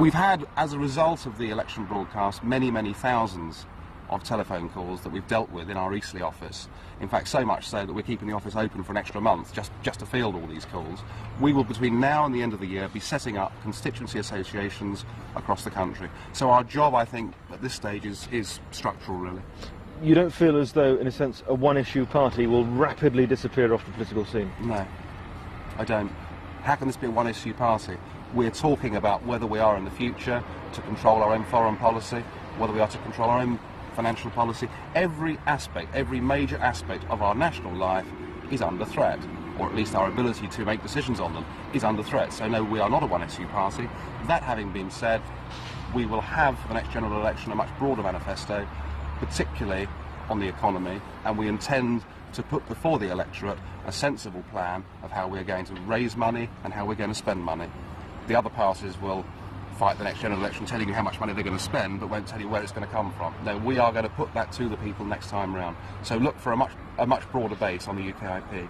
We've had, as a result of the election broadcast, many, many thousands of telephone calls that we've dealt with in our Eastleigh office. In fact, so much so that we're keeping the office open for an extra month just to field all these calls. We will, between now and the end of the year, be setting up constituency associations across the country. So our job, I think, at this stage is structural, really. You don't feel as though, in a sense, a one-issue party will rapidly disappear off the political scene? No, I don't. How can this be a one-issue party? We're talking about whether we are in the future to control our own foreign policy, whether we are to control our own financial policy. Every aspect, every major aspect of our national life is under threat, or at least our ability to make decisions on them is under threat. So no, we are not a one-issue party. That having been said, we will have for the next general election a much broader manifesto, particularly on the economy, and we intend to put before the electorate a sensible plan of how we're going to raise money and how we're going to spend money. The other parties will fight the next general election telling you how much money they're going to spend, but won't tell you where it's going to come from. No, we are going to put that to the people next time round. So look for a much broader base on the UKIP.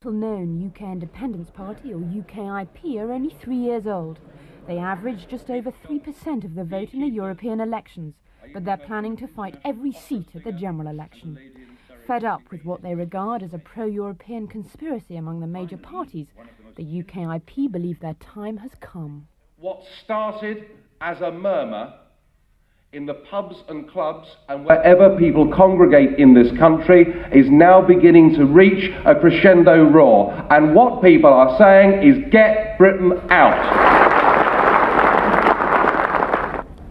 Known UK Independence Party, or UKIP, are only 3 years old. They average just over 3% of the vote in the European elections, but they're planning to fight every seat at the general election. Fed up with what they regard as a pro-European conspiracy among the major parties, the UKIP believe their time has come. What started as a murmur in the pubs and clubs and wherever people congregate in this country is now beginning to reach a crescendo roar. And what people are saying is, get Britain out.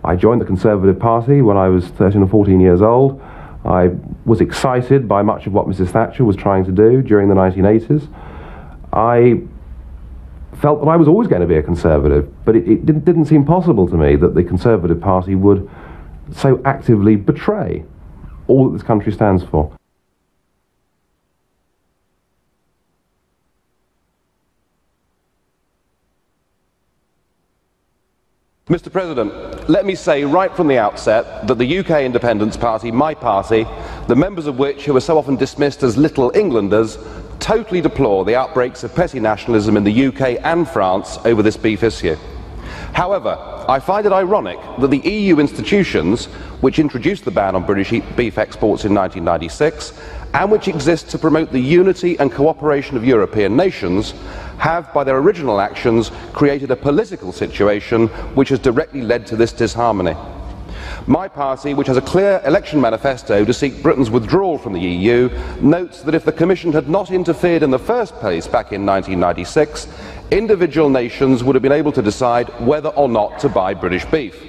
I joined the Conservative Party when I was 13 or 14 years old. I was excited by much of what Mrs. Thatcher was trying to do during the 1980s. I felt that I was always going to be a Conservative, but it didn't seem possible to me that the Conservative Party would so actively betray all that this country stands for. Mr. President, let me say right from the outset that the UK Independence Party, my party, the members of which who are so often dismissed as little Englanders, totally deplore the outbreaks of petty nationalism in the UK and France over this beef issue. However, I find it ironic that the EU institutions, which introduced the ban on British beef exports in 1996, and which exist to promote the unity and cooperation of European nations, have, by their original actions, created a political situation which has directly led to this disharmony. My party, which has a clear election manifesto to seek Britain's withdrawal from the EU, notes that if the Commission had not interfered in the first place back in 1996, individual nations would have been able to decide whether or not to buy British beef.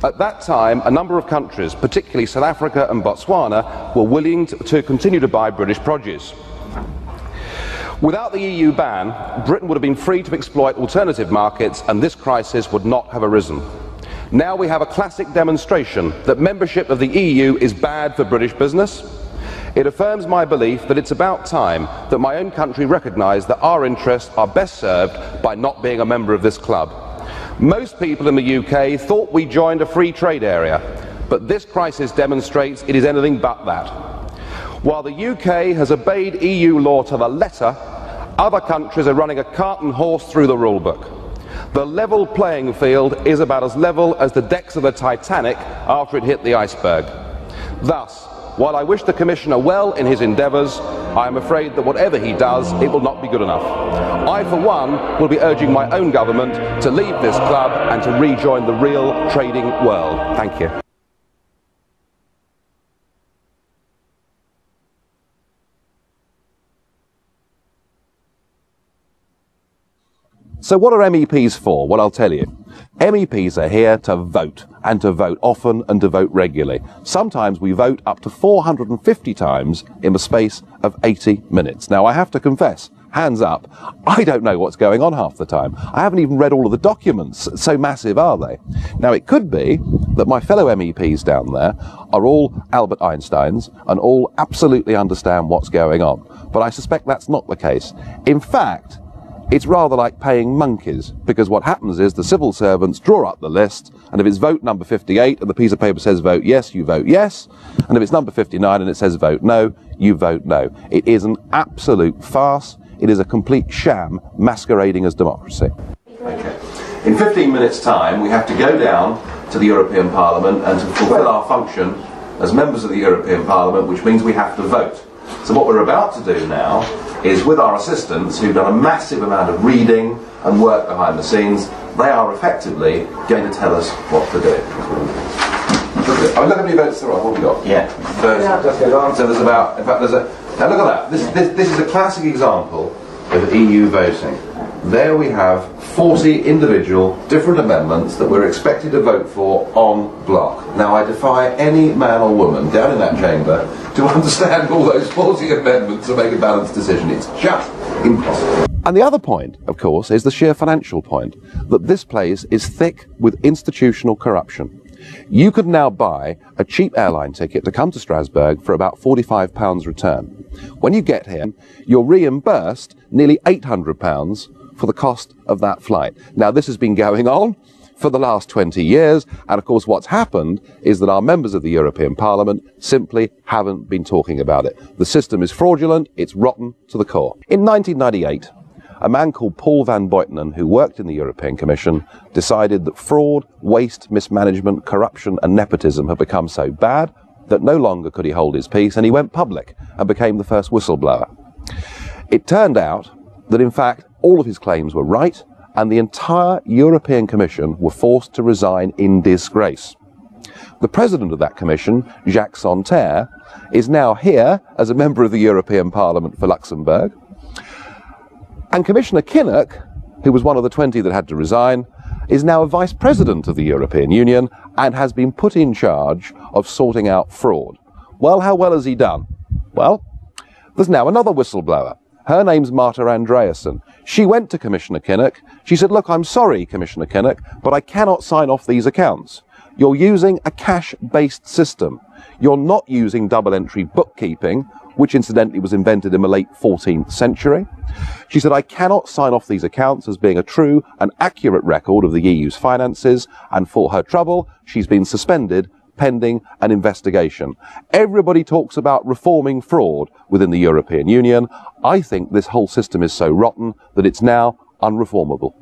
At that time, a number of countries, particularly South Africa and Botswana, were willing to continue to buy British produce. Without the EU ban, Britain would have been free to exploit alternative markets and this crisis would not have arisen. Now we have a classic demonstration that membership of the EU is bad for British business. It affirms my belief that it's about time that my own country recognised that our interests are best served by not being a member of this club. Most people in the UK thought we joined a free trade area, but this crisis demonstrates it is anything but that. While the UK has obeyed EU law to the letter, other countries are running a cart and horse through the rulebook. The level playing field is about as level as the decks of the Titanic after it hit the iceberg. Thus, while I wish the Commissioner well in his endeavours, I am afraid that whatever he does, it will not be good enough. I, for one, will be urging my own government to leave this club and to rejoin the real trading world. Thank you. So what are MEPs for? Well, I'll tell you. MEPs are here to vote, and to vote often and to vote regularly. Sometimes we vote up to 450 times in the space of 80 minutes. Now, I have to confess, hands up, I don't know what's going on half the time. I haven't even read all of the documents, so massive are they. Now, it could be that my fellow MEPs down there are all Albert Einsteins and all absolutely understand what's going on. But I suspect that's not the case. In fact, it's rather like paying monkeys, because what happens is the civil servants draw up the list, and if it's vote number 58 and the piece of paper says vote yes, you vote yes, and if it's number 59 and it says vote no, you vote no. It is an absolute farce. it is a complete sham masquerading as democracy. Okay. In 15 minutes' time, we have to go down to the European Parliament and to fulfil our function as members of the European Parliament, which means we have to vote. So what we're about to do now is, with our assistants, who've done a massive amount of reading and work behind the scenes, they are effectively going to tell us what to do. Look how many votes there are. What have we got? Yeah. So there's about, in fact, there's a, now look at that. This is a classic example of EU voting. There we have 40 individual different amendments that we're expected to vote for en bloc. Now I defy any man or woman down in that chamber to understand all those 40 amendments and make a balanced decision. It's just impossible. And the other point, of course, is the sheer financial point, that this place is thick with institutional corruption. You could now buy a cheap airline ticket to come to Strasbourg for about £45 return. When you get here, you're reimbursed nearly £800 for the cost of that flight. Now, this has been going on for the last 20 years, and of course what's happened is that our members of the European Parliament simply haven't been talking about it. The system is fraudulent, it's rotten to the core. In 1998, a man called Paul van Buitenen, who worked in the European Commission, decided that fraud, waste, mismanagement, corruption and nepotism had become so bad that no longer could he hold his peace, and he went public and became the first whistleblower. It turned out that in fact all of his claims were right, and the entire European Commission were forced to resign in disgrace. The president of that commission, Jacques Santer, is now here as a member of the European Parliament for Luxembourg. And Commissioner Kinnock, who was one of the 20 that had to resign, is now a vice president of the European Union and has been put in charge of sorting out fraud. Well, how well has he done? Well, there's now another whistleblower. Her name's Marta Andreasen. She went to Commissioner Kinnock. She said, look, I'm sorry, Commissioner Kinnock, but I cannot sign off these accounts. You're using a cash-based system. You're not using double-entry bookkeeping, which incidentally was invented in the late 14th century. She said, I cannot sign off these accounts as being a true and accurate record of the EU's finances, and for her trouble, she's been suspended pending an investigation. Everybody talks about reforming fraud within the European Union. I think this whole system is so rotten that it's now unreformable.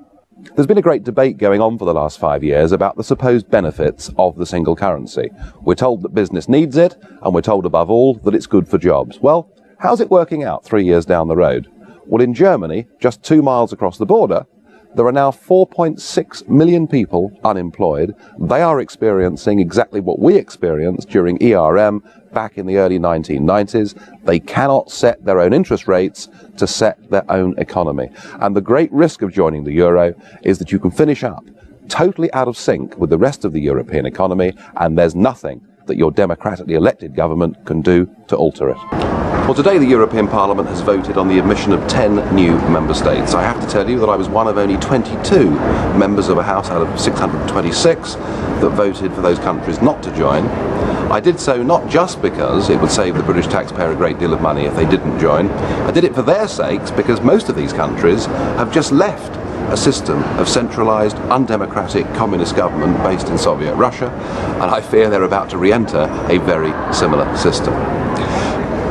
There's been a great debate going on for the last 5 years about the supposed benefits of the single currency. We're told that business needs it, and we're told above all that it's good for jobs. Well, how's it working out 3 years down the road? Well, in Germany, just 2 miles across the border, there are now 4.6 million people unemployed. They are experiencing exactly what we experienced during ERM back in the early 1990s. They cannot set their own interest rates to set their own economy. And the great risk of joining the euro is that you can finish up totally out of sync with the rest of the European economy, and there's nothing that your democratically elected government can do to alter it. Well, today the European Parliament has voted on the admission of 10 new member states. I have to tell you that I was one of only 22 members of a House out of 626 that voted for those countries not to join. I did so not just because it would save the British taxpayer a great deal of money if they didn't join. I did it for their sakes because most of these countries have just left a system of centralised, undemocratic communist government based in Soviet Russia, and I fear they're about to re-enter a very similar system.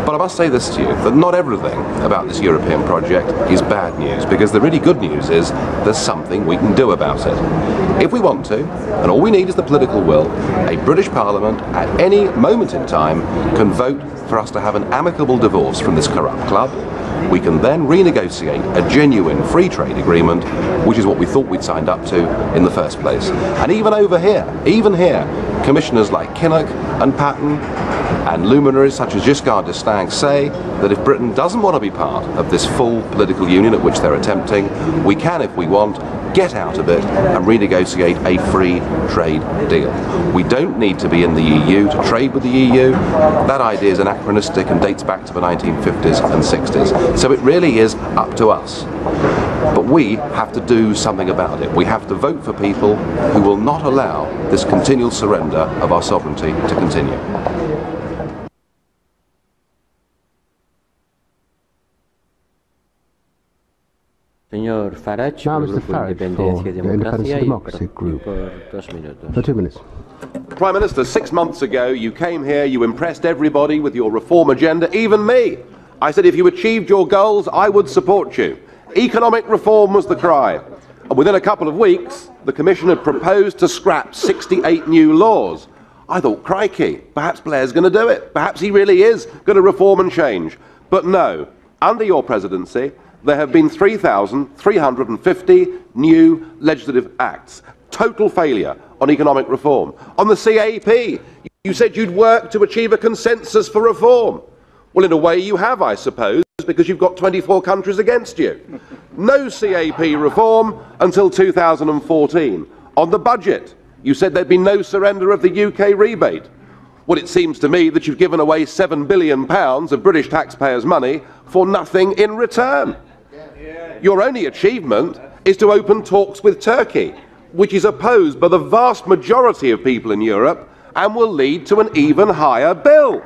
But I must say this to you, that not everything about this European project is bad news, because the really good news is there's something we can do about it. If we want to, and all we need is the political will, a British Parliament at any moment in time can vote for us to have an amicable divorce from this corrupt club. We can then renegotiate a genuine free trade agreement, which is what we thought we'd signed up to in the first place. And even here, commissioners like Kinnock and Patton and luminaries such as Giscard d'Estaing say that if Britain doesn't want to be part of this full political union at which they're attempting, we can, if we want, get out of it and renegotiate a free trade deal. We don't need to be in the EU to trade with the EU. That idea is anachronistic and dates back to the 1950s and 60s. So it really is up to us. But we have to do something about it. We have to vote for people who will not allow this continual surrender of our sovereignty to continue. Now, Mr. Farage for the Independence and Democracy Group. For 2 minutes. Prime Minister, 6 months ago you came here, you impressed everybody with your reform agenda, even me. I said if you achieved your goals, I would support you. Economic reform was the cry. And within a couple of weeks, the Commission had proposed to scrap 68 new laws. I thought, crikey, perhaps Blair's going to do it. Perhaps he really is going to reform and change. But no, under your presidency, there have been 3,350 new legislative acts. Total failure on economic reform. On the CAP, you said you'd work to achieve a consensus for reform. Well, in a way you have, I suppose, because you've got 24 countries against you. No CAP reform until 2014. On the budget, you said there'd be no surrender of the UK rebate. Well, it seems to me that you've given away £7 billion of British taxpayers' money for nothing in return. Your only achievement is to open talks with Turkey, which is opposed by the vast majority of people in Europe and will lead to an even higher bill.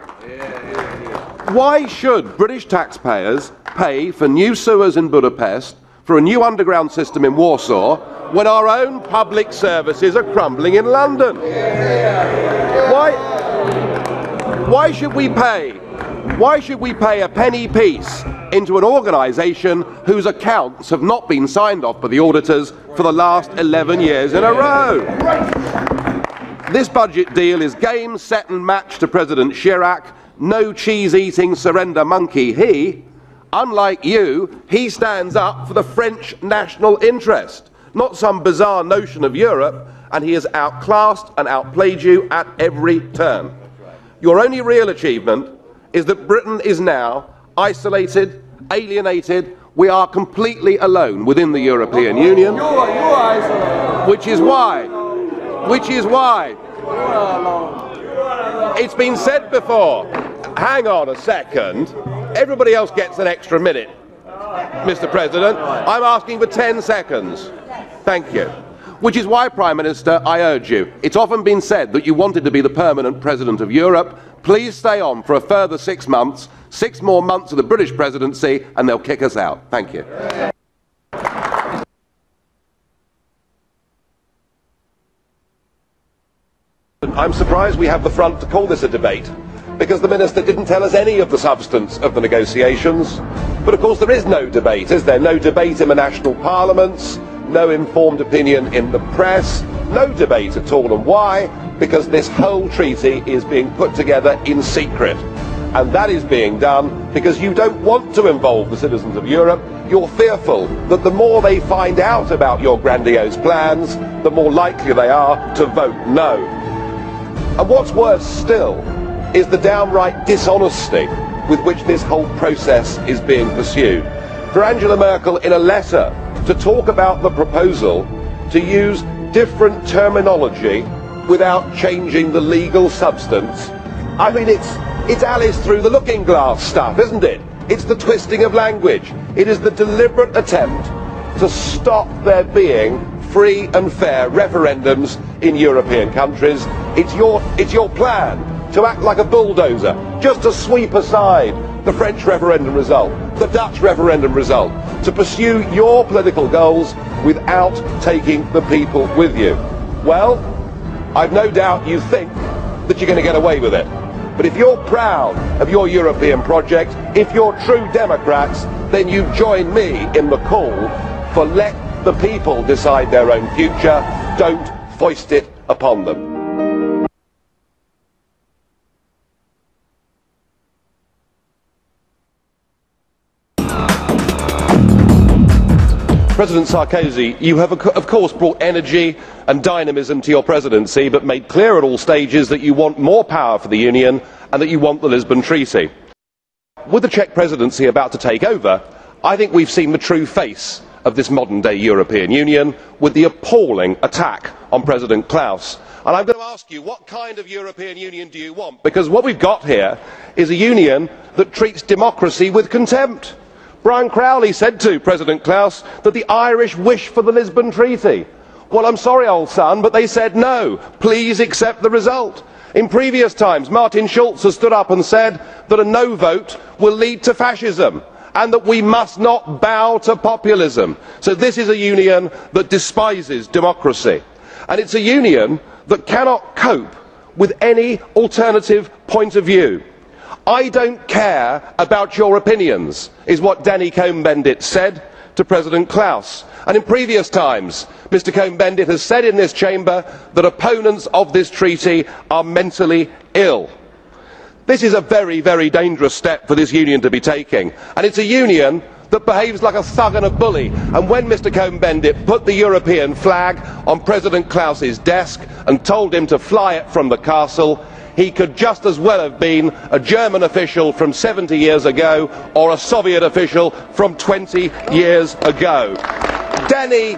Why should British taxpayers pay for new sewers in Budapest, for a new underground system in Warsaw, when our own public services are crumbling in London? Why should we pay a penny piece into an organisation whose accounts have not been signed off by the auditors for the last 11 years in a row? This budget deal is game, set and match to President Chirac. No cheese-eating surrender monkey he. Unlike you, he stands up for the French national interest, not some bizarre notion of Europe, and he has outclassed and outplayed you at every turn. Your only real achievement is that Britain is now isolated, alienated. We are completely alone within the European Union, which is why it's been said before. Hang on a second. Everybody else gets an extra minute, Mr. President. I'm asking for 10 seconds. Thank you. Which is why, Prime Minister, I urge you. It's often been said that you wanted to be the permanent President of Europe. Please stay on for a further 6 months, 6 more months of the British presidency, and they'll kick us out. Thank you. I'm surprised we have the front to call this a debate, because the Minister didn't tell us any of the substance of the negotiations. But of course there is no debate, is there? No debate in the national parliaments, no informed opinion in the press, no debate at all. And why? Because this whole treaty is being put together in secret. And that is being done because you don't want to involve the citizens of Europe. You're fearful that the more they find out about your grandiose plans, the more likely they are to vote no. And what's worse still is the downright dishonesty with which this whole process is being pursued. For Angela Merkel, in a letter, to talk about the proposal, to use different terminology without changing the legal substance, I mean, it's Alice through the looking glass stuff, isn't it? It's the twisting of language. It is the deliberate attempt to stop there being free and fair referendums in European countries. It's your plan to act like a bulldozer, just to sweep aside the French referendum result, the Dutch referendum result, to pursue your political goals without taking the people with you. Well, I've no doubt you think that you're going to get away with it. But if you're proud of your European project, if you're true Democrats, then you join me in the call for let the people decide their own future. Don't foist it upon them. President Sarkozy, you have of course brought energy and dynamism to your presidency, but made clear at all stages that you want more power for the Union and that you want the Lisbon Treaty. With the Czech presidency about to take over, I think we've seen the true face of this modern-day European Union with the appalling attack on President Klaus. And I'm going to ask you, what kind of European Union do you want? Because what we've got here is a union that treats democracy with contempt. Brian Crowley said to President Klaus that the Irish wish for the Lisbon Treaty. Well, I'm sorry, old son, but they said no. Please accept the result. In previous times, Martin Schulz has stood up and said that a no vote will lead to fascism and that we must not bow to populism. So this is a union that despises democracy. And it's a union that cannot cope with any alternative point of view. I don't care about your opinions, is what Danny Cohn-Bendit said to President Klaus. And in previous times, Mr Cohn-Bendit has said in this chamber that opponents of this treaty are mentally ill. This is a very, very dangerous step for this union to be taking, and it's a union that behaves like a thug and a bully. And when Mr Cohn-Bendit put the European flag on President Klaus's desk and told him to fly it from the castle, he could just as well have been a German official from 70 years ago or a Soviet official from 20 years ago. Danny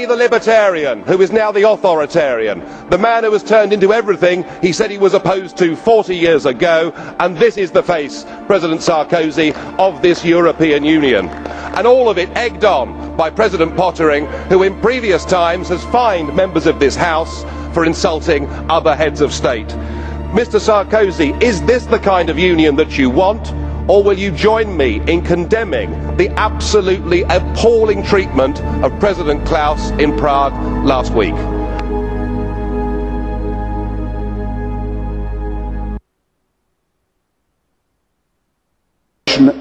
the libertarian, who is now the authoritarian, the man who has turned into everything he said he was opposed to 40 years ago, and this is the face, President Sarkozy, of this European Union. And all of it egged on by President Pottering, who in previous times has fined members of this House for insulting other heads of state. Mr Sarkozy, is this the kind of union that you want? Or will you join me in condemning the absolutely appalling treatment of President Klaus in Prague last week?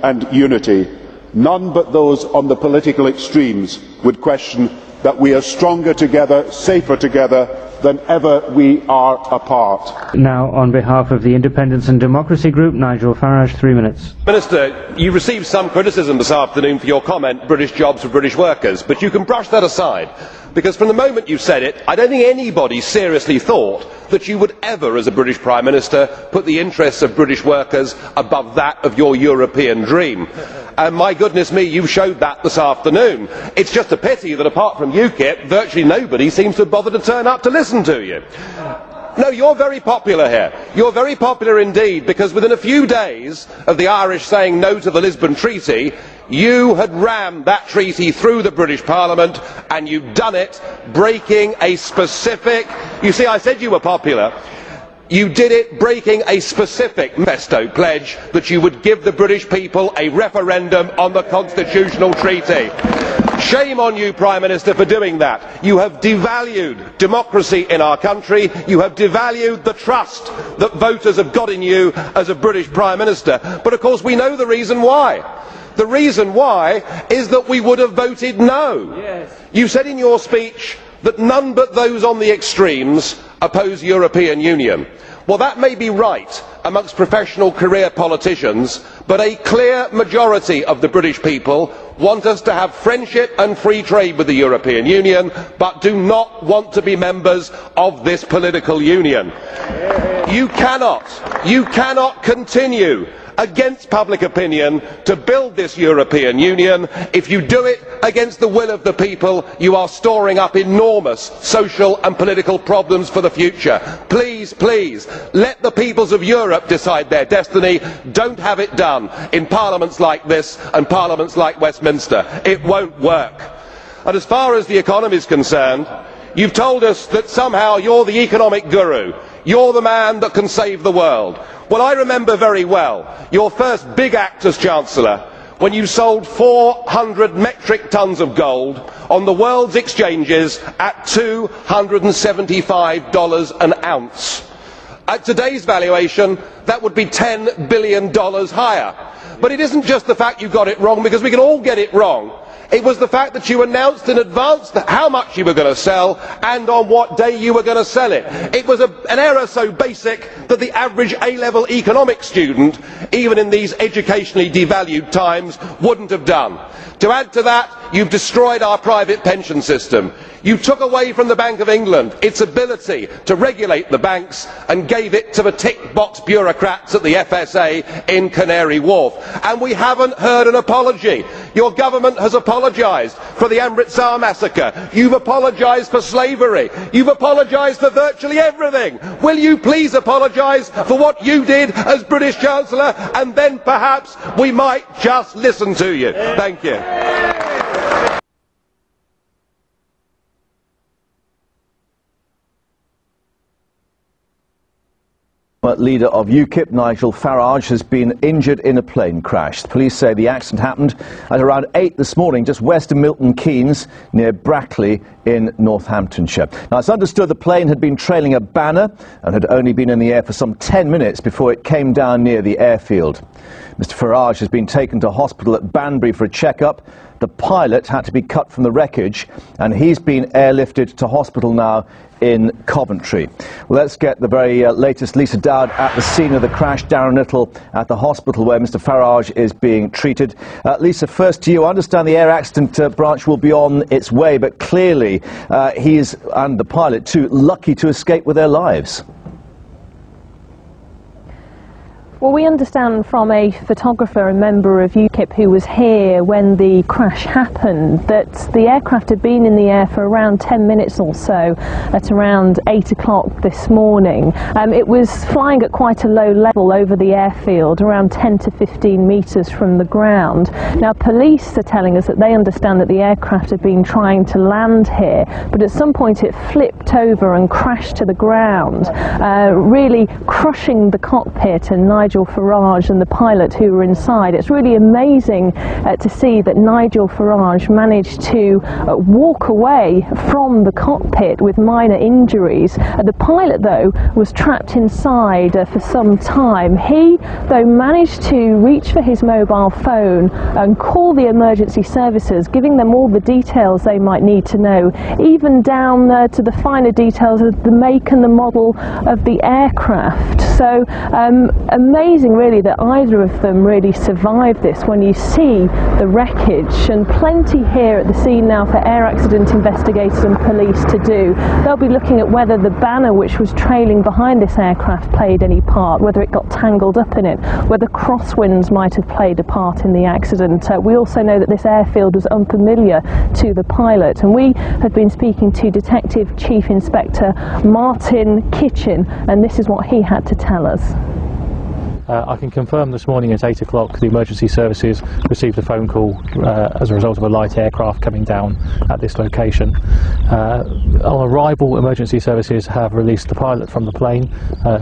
And unity. None but those on the political extremes would question that we are stronger together, safer together than ever we are apart. Now, on behalf of the Independence and Democracy Group, Nigel Farage, 3 minutes. Minister, you received some criticism this afternoon for your comment, British jobs for British workers, but you can brush that aside, because from the moment you said it, I don't think anybody seriously thought that you would ever, as a British Prime Minister, put the interests of British workers above that of your European dream. And my goodness me, you showed that this afternoon. It's just a pity that apart from UKIP, virtually nobody seems to have bothered to turn up to listen to you. No, you're very popular here. You're very popular indeed, because within a few days of the Irish saying no to the Lisbon Treaty, you had rammed that treaty through the British Parliament, and you'd done it breaking a specific... You see, I said you were popular. You did it breaking a specific manifesto pledge that you would give the British people a referendum on the constitutional treaty. Shame on you, Prime Minister, for doing that. You have devalued democracy in our country. You have devalued the trust that voters have got in you as a British Prime Minister. But of course we know the reason why. The reason why is that we would have voted no. Yes. You said in your speech that none but those on the extremes oppose European Union. Well, that may be right amongst professional career politicians, but a clear majority of the British people want us to have friendship and free trade with the European Union, but do not want to be members of this political union. You cannot continue against public opinion to build this European Union. If you do it against the will of the people, you are storing up enormous social and political problems for the future. Please, please, let the peoples of Europe decide their destiny. Don't have it done in parliaments like this and parliaments like Westminster. It won't work. And as far as the economy is concerned, you've told us that somehow you're the economic guru. You're the man that can save the world. Well, I remember very well your first big act as Chancellor, when you sold 400 metric tons of gold on the world's exchanges at $275 an ounce. At today's valuation, that would be $10 billion higher. But it isn't just the fact you got it wrong, because we can all get it wrong. It was the fact that you announced in advance how much you were going to sell and on what day you were going to sell it. It was an error so basic that the average A-level economics student, even in these educationally devalued times, wouldn't have done. To add to that, you've destroyed our private pension system. You took away from the Bank of England its ability to regulate the banks and gave it to the tick-box bureaucrats at the FSA in Canary Wharf. And we haven't heard an apology. Your government has apologised for the Amritsar massacre. You've apologised for slavery. You've apologised for virtually everything. Will you please apologise for what you did as British Chancellor, and then perhaps we might just listen to you. Thank you. Leader of UKIP, Nigel Farage, has been injured in a plane crash. The police say the accident happened at around 8 this morning, just west of Milton Keynes, near Brackley in Northamptonshire. Now, it's understood the plane had been trailing a banner and had only been in the air for some 10 minutes before it came down near the airfield. Mr. Farage has been taken to hospital at Banbury for a checkup. The pilot had to be cut from the wreckage, and he's been airlifted to hospital now in Coventry. Well, let's get the very latest. Lisa Dowd at the scene of the crash, Darren Little at the hospital where Mr. Farage is being treated. Lisa, first to you. I understand the air accident branch will be on its way, but clearly he is, and the pilot too, lucky to escape with their lives. Well, we understand from a photographer, a member of UKIP who was here when the crash happened, that the aircraft had been in the air for around 10 minutes or so at around 8 o'clock this morning. It was flying at quite a low level over the airfield, around 10 to 15 metres from the ground. Now, police are telling us that they understand that the aircraft had been trying to land here, but at some point it flipped over and crashed to the ground, really crushing the cockpit and Nigel Farage and the pilot who were inside. It's really amazing to see that Nigel Farage managed to walk away from the cockpit with minor injuries. The pilot, though, was trapped inside for some time. He, though, managed to reach for his mobile phone and call the emergency services, giving them all the details they might need to know, even down to the finer details of the make and the model of the aircraft. So amazing really that either of them really survived this when you see the wreckage, and plenty here at the scene now for air accident investigators and police to do. They'll be looking at whether the banner which was trailing behind this aircraft played any part, whether it got tangled up in it, whether crosswinds might have played a part in the accident. We also know that this airfield was unfamiliar to the pilot, and we have been speaking to Detective Chief Inspector Martin Kitchen, and this is what he had to tell us. I can confirm this morning at 8 o'clock the emergency services received a phone call as a result of a light aircraft coming down at this location. On arrival, emergency services have released the pilot from the plane,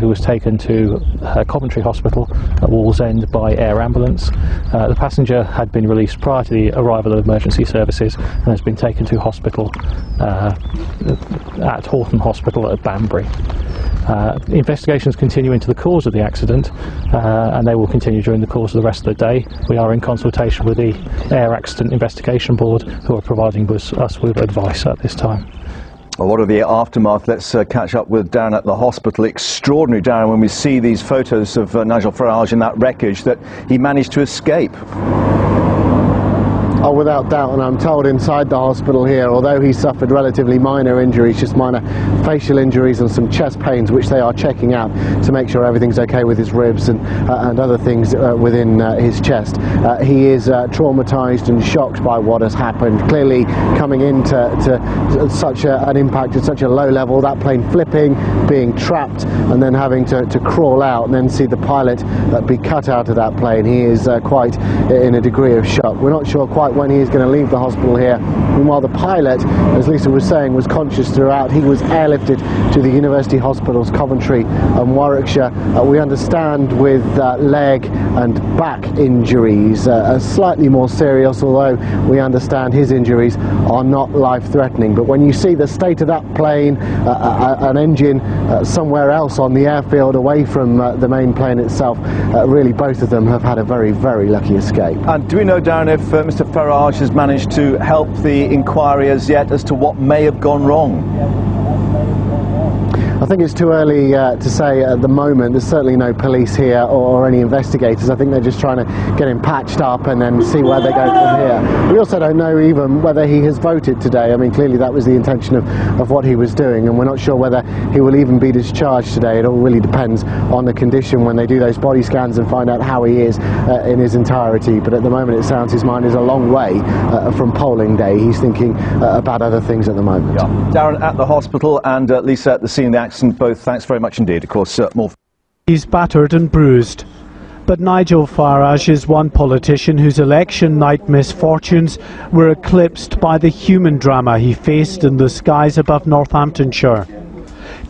who was taken to Coventry Hospital at Wallsend by air ambulance. The passenger had been released prior to the arrival of emergency services and has been taken to hospital at Horton Hospital at Banbury. Investigations continue into the cause of the accident, and they will continue during the course of the rest of the day. We are in consultation with the Air Accident Investigation Board, who are providing us with advice at this time. Well, what are the aftermath? Let's catch up with Darren at the hospital. Extraordinary, Darren, when we see these photos of Nigel Farage in that wreckage, that he managed to escape. Oh, without doubt, and I'm told inside the hospital here, although he suffered relatively minor injuries, just minor facial injuries and some chest pains, which they are checking out to make sure everything's okay with his ribs and other things within his chest. He is traumatised and shocked by what has happened. Clearly, coming into such an impact at such a low level, that plane flipping, being trapped, and then having to crawl out and then see the pilot be cut out of that plane. He is quite in a degree of shock. We're not sure quite when he is going to leave the hospital here. Meanwhile, the pilot, as Lisa was saying, was conscious throughout. He was airlifted to the University Hospitals Coventry and Warwickshire. We understand with leg and back injuries, slightly more serious, although we understand his injuries are not life-threatening. But when you see the state of that plane, an engine somewhere else on the airfield away from the main plane itself, really both of them have had a very, very lucky escape. And do we know, Darren, if Mr. Farage has managed to help the inquiry as yet as to what may have gone wrong? I think it's too early to say at the moment. There's certainly no police here or any investigators. I think they're just trying to get him patched up and then see where they go from here. We also don't know even whether he has voted today. I mean, clearly that was the intention of what he was doing, and we're not sure whether he will even be discharged today. It all really depends on the condition when they do those body scans and find out how he is in his entirety. But at the moment it sounds his mind is a long way from polling day. He's thinking about other things at the moment. Yeah. Darren at the hospital and Lisa at the scene of the accident. Both, thanks very much indeed. Of course, more. He's battered and bruised. But Nigel Farage is one politician whose election night misfortunes were eclipsed by the human drama he faced in the skies above Northamptonshire.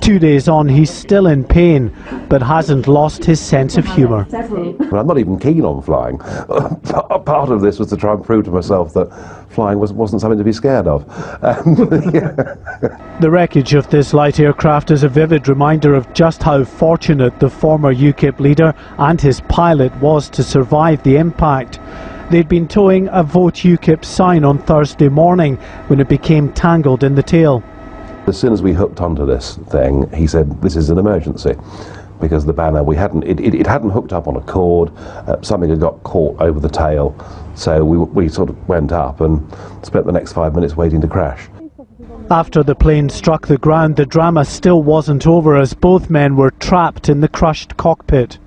2 days on, he's still in pain, but hasn't lost his sense of humour. I'm not even keen on flying. Part of this was to try and prove to myself that flying wasn't something to be scared of. The wreckage of this light aircraft is a vivid reminder of just how fortunate the former UKIP leader and his pilot was to survive the impact. They'd been towing a Vote UKIP sign on Thursday morning when it became tangled in the tail. As soon as we hooked onto this thing, he said, "This is an emergency," because the banner, it hadn't hooked up on a cord, something had got caught over the tail, so we sort of went up and spent the next 5 minutes waiting to crash. After the plane struck the ground, the drama still wasn't over as both men were trapped in the crushed cockpit.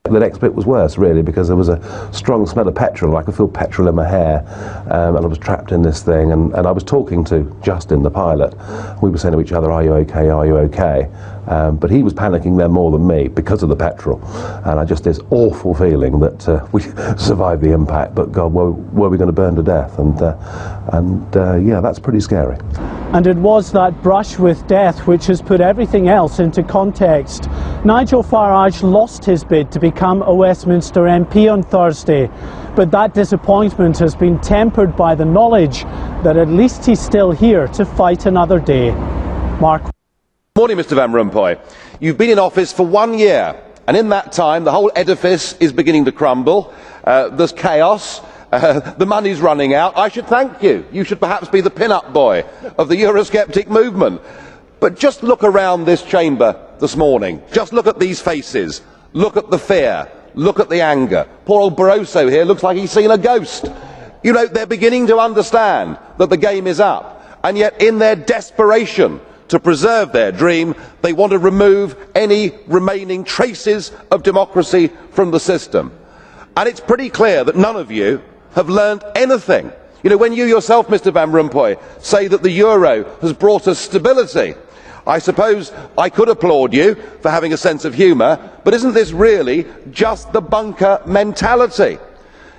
The next bit was worse, really, because there was a strong smell of petrol. I could feel petrol in my hair, and I was trapped in this thing. And I was talking to Justin, the pilot. We were saying to each other, "Are you okay? Are you okay?" But he was panicking then more than me because of the petrol. And I just this awful feeling that we survived the impact, but God, were we going to burn to death? And yeah, that's pretty scary. And it was that brush with death which has put everything else into context. Nigel Farage lost his bid to become a Westminster MP on Thursday, but that disappointment has been tempered by the knowledge that at least he's still here to fight another day. Mark. Morning, Mr Van Rompuy. You've been in office for 1 year, and in that time the whole edifice is beginning to crumble. There's chaos. The money's running out. I should thank you. You should perhaps be the pin-up boy of the Eurosceptic movement. But just look around this chamber this morning. Just look at these faces. Look at the fear. Look at the anger. Poor old Barroso here looks like he's seen a ghost. You know, they're beginning to understand that the game is up. And yet, in their desperation to preserve their dream, they want to remove any remaining traces of democracy from the system. And it's pretty clear that none of you have learned anything. You know, when you yourself, Mr Van Rompuy, say that the euro has brought us stability, I suppose I could applaud you for having a sense of humour, but isn't this really just the bunker mentality?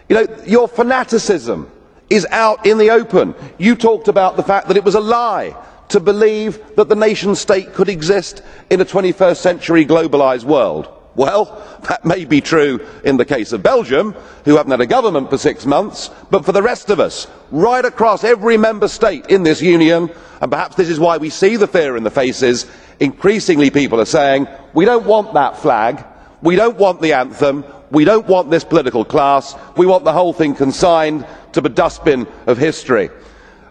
You know, your fanaticism is out in the open. You talked about the fact that it was a lie to believe that the nation state could exist in a 21st century globalised world. Well, that may be true in the case of Belgium, who haven't had a government for 6 months, but for the rest of us, right across every member state in this union, and perhaps this is why we see the fear in the faces, increasingly people are saying, we don't want that flag, we don't want the anthem, we don't want this political class, we want the whole thing consigned to the dustbin of history.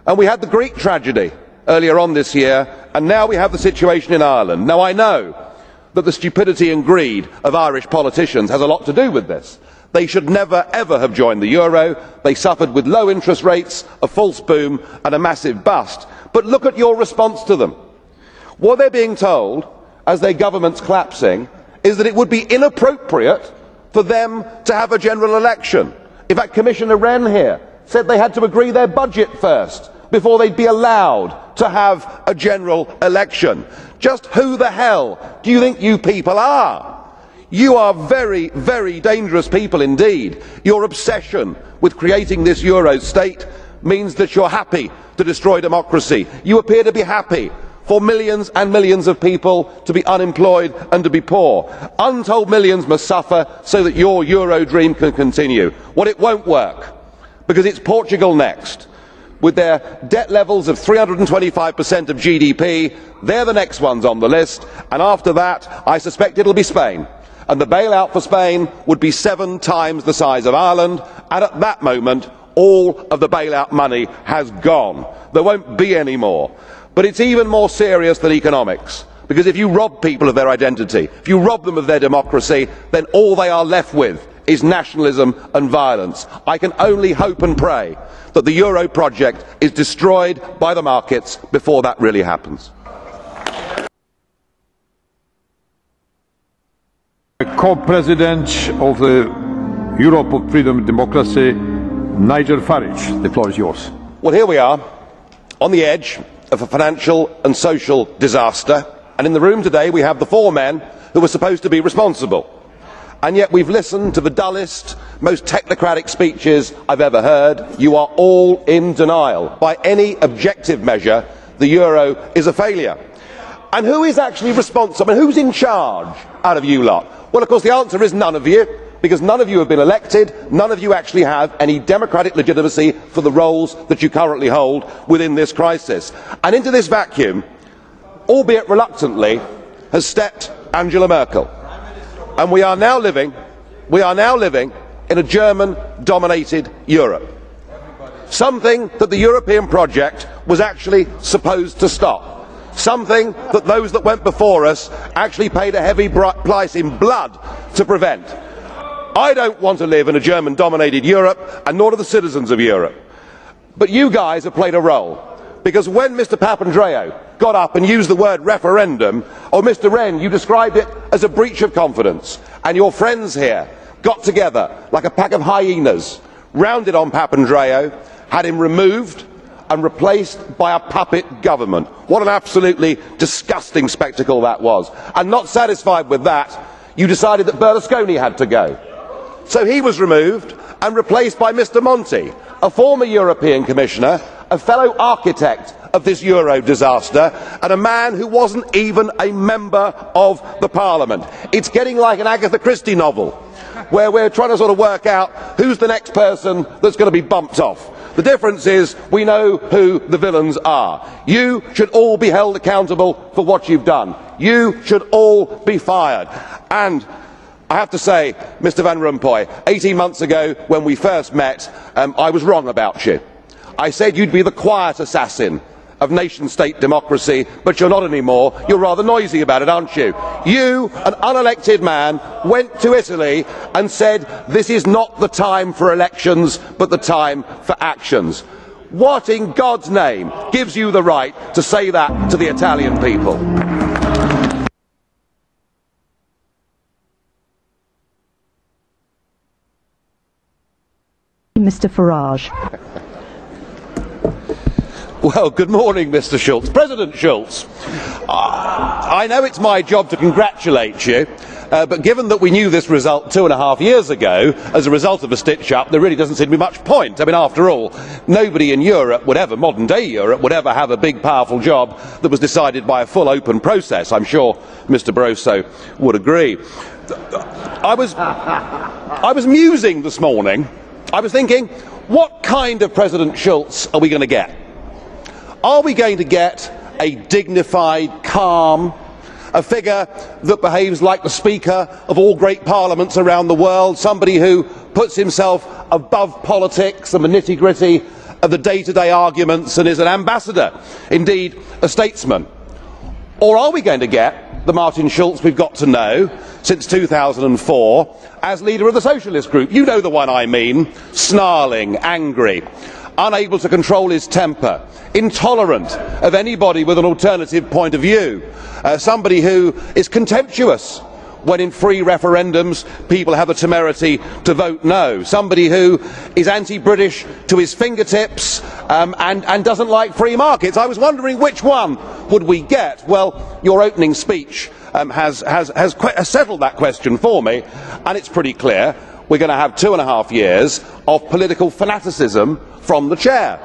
And we had the Greek tragedy earlier on this year, and now we have the situation in Ireland. Now I know that the stupidity and greed of Irish politicians has a lot to do with this. They should never ever have joined the euro. They suffered with low interest rates, a false boom and a massive bust. But look at your response to them. What they're being told, as their government's collapsing, is that it would be inappropriate for them to have a general election. In fact, Commissioner Wren here said they had to agree their budget first before they'd be allowed to have a general election. Just who the hell do you think you people are? You are very, very dangerous people indeed. Your obsession with creating this Euro state means that you're happy to destroy democracy. You appear to be happy for millions and millions of people to be unemployed and to be poor. Untold millions must suffer so that your Euro dream can continue. Well, it won't work, because it's Portugal next. With their debt levels of 325% of GDP, they're the next ones on the list, and after that I suspect it'll be Spain. And the bailout for Spain would be 7 times the size of Ireland, and at that moment all of the bailout money has gone. There won't be any more. But it's even more serious than economics, because if you rob people of their identity, if you rob them of their democracy, then all they are left with is nationalism and violence. I can only hope and pray that the euro project is destroyed by the markets before that really happens. Co-President of the Europe of Freedom and Democracy, Nigel Farage. The floor is yours. Well, here we are, on the edge of a financial and social disaster, and in the room today we have the 4 men who were supposed to be responsible. And yet we've listened to the dullest, most technocratic speeches I've ever heard. You are all in denial. By any objective measure, the euro is a failure. And who is actually responsible? And who's in charge out of you lot? Well, of course, the answer is none of you, because none of you have been elected, none of you actually have any democratic legitimacy for the roles that you currently hold within this crisis. And into this vacuum, albeit reluctantly, has stepped Angela Merkel. And we are now living in a German-dominated Europe. Something that the European project was actually supposed to stop. Something that those that went before us actually paid a heavy price in blood to prevent. I don't want to live in a German-dominated Europe, and nor do the citizens of Europe. But you guys have played a role. Because when Mr Papandreou got up and used the word referendum, or Mr Rehn, you described it as a breach of confidence, and your friends here got together like a pack of hyenas, rounded on Papandreou, had him removed and replaced by a puppet government. What an absolutely disgusting spectacle that was. And not satisfied with that, you decided that Berlusconi had to go. So he was removed and replaced by Mr Monti, a former European Commissioner, a fellow architect of this Euro disaster, and a man who wasn't even a member of the Parliament. It's getting like an Agatha Christie novel, where we're trying to sort of work out who's the next person that's going to be bumped off. The difference is we know who the villains are. You should all be held accountable for what you've done. You should all be fired. And I have to say, Mr Van Rompuy, 18 months ago when we first met, I was wrong about you. I said you'd be the quiet assassin of nation-state democracy, but you're not anymore. You're rather noisy about it, aren't you? You, an unelected man, went to Italy and said this is not the time for elections, but the time for actions. What in God's name gives you the right to say that to the Italian people? Mr Farage. Well, good morning, Mr Schulz. President Schulz, I know it's my job to congratulate you, but given that we knew this result 2.5 years ago as a result of a stitch-up, there really doesn't seem to be much point. I mean, after all, nobody in Europe would ever, modern-day Europe, would ever have a big, powerful job that was decided by a full, open process. I'm sure Mr Barroso would agree. I was musing this morning. I was thinking, what kind of President Schulz are we going to get? Are we going to get a dignified, calm, a figure that behaves like the Speaker of all great parliaments around the world, somebody who puts himself above politics and the nitty-gritty of the day-to-day arguments and is an ambassador, indeed a statesman? Or are we going to get the Martin Schulz we've got to know since 2004 as leader of the Socialist Group? You know the one I mean, snarling, angry, unable to control his temper, intolerant of anybody with an alternative point of view, somebody who is contemptuous when in free referendums people have the temerity to vote no, somebody who is anti-British to his fingertips and doesn't like free markets. I was wondering which one would we get. Well, your opening speech has settled that question for me, and it's pretty clear. We're going to have 2.5 years of political fanaticism from the chair.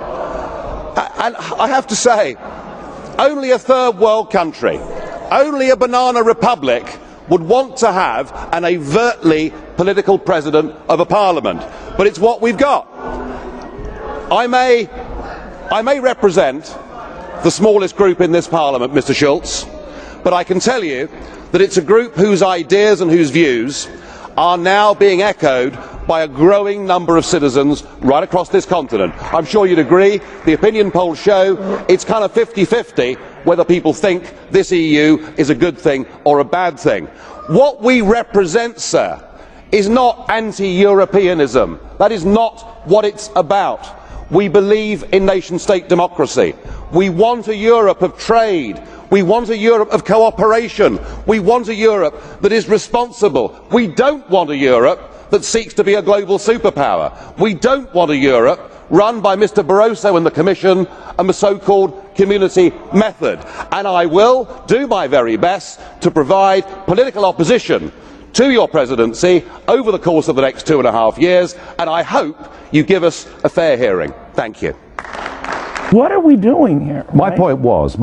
And I have to say, only a third world country, only a banana republic would want to have an overtly political president of a parliament. But it's what we've got. I may represent the smallest group in this parliament, Mr Schulz, but I can tell you that it's a group whose ideas and whose views are now being echoed by a growing number of citizens right across this continent. I'm sure you'd agree. The opinion polls show it's kind of 50-50 whether people think this EU is a good thing or a bad thing. What we represent, sir, is not anti-Europeanism. That is not what it's about. We believe in nation-state democracy. We want a Europe of trade. We want a Europe of cooperation. We want a Europe that is responsible. We don't want a Europe that seeks to be a global superpower. We don't want a Europe run by Mr Barroso and the Commission and the so-called community method. And I will do my very best to provide political opposition to your presidency over the course of the next 2.5 years, and I hope you give us a fair hearing. Thank you. What are we doing here? My point was,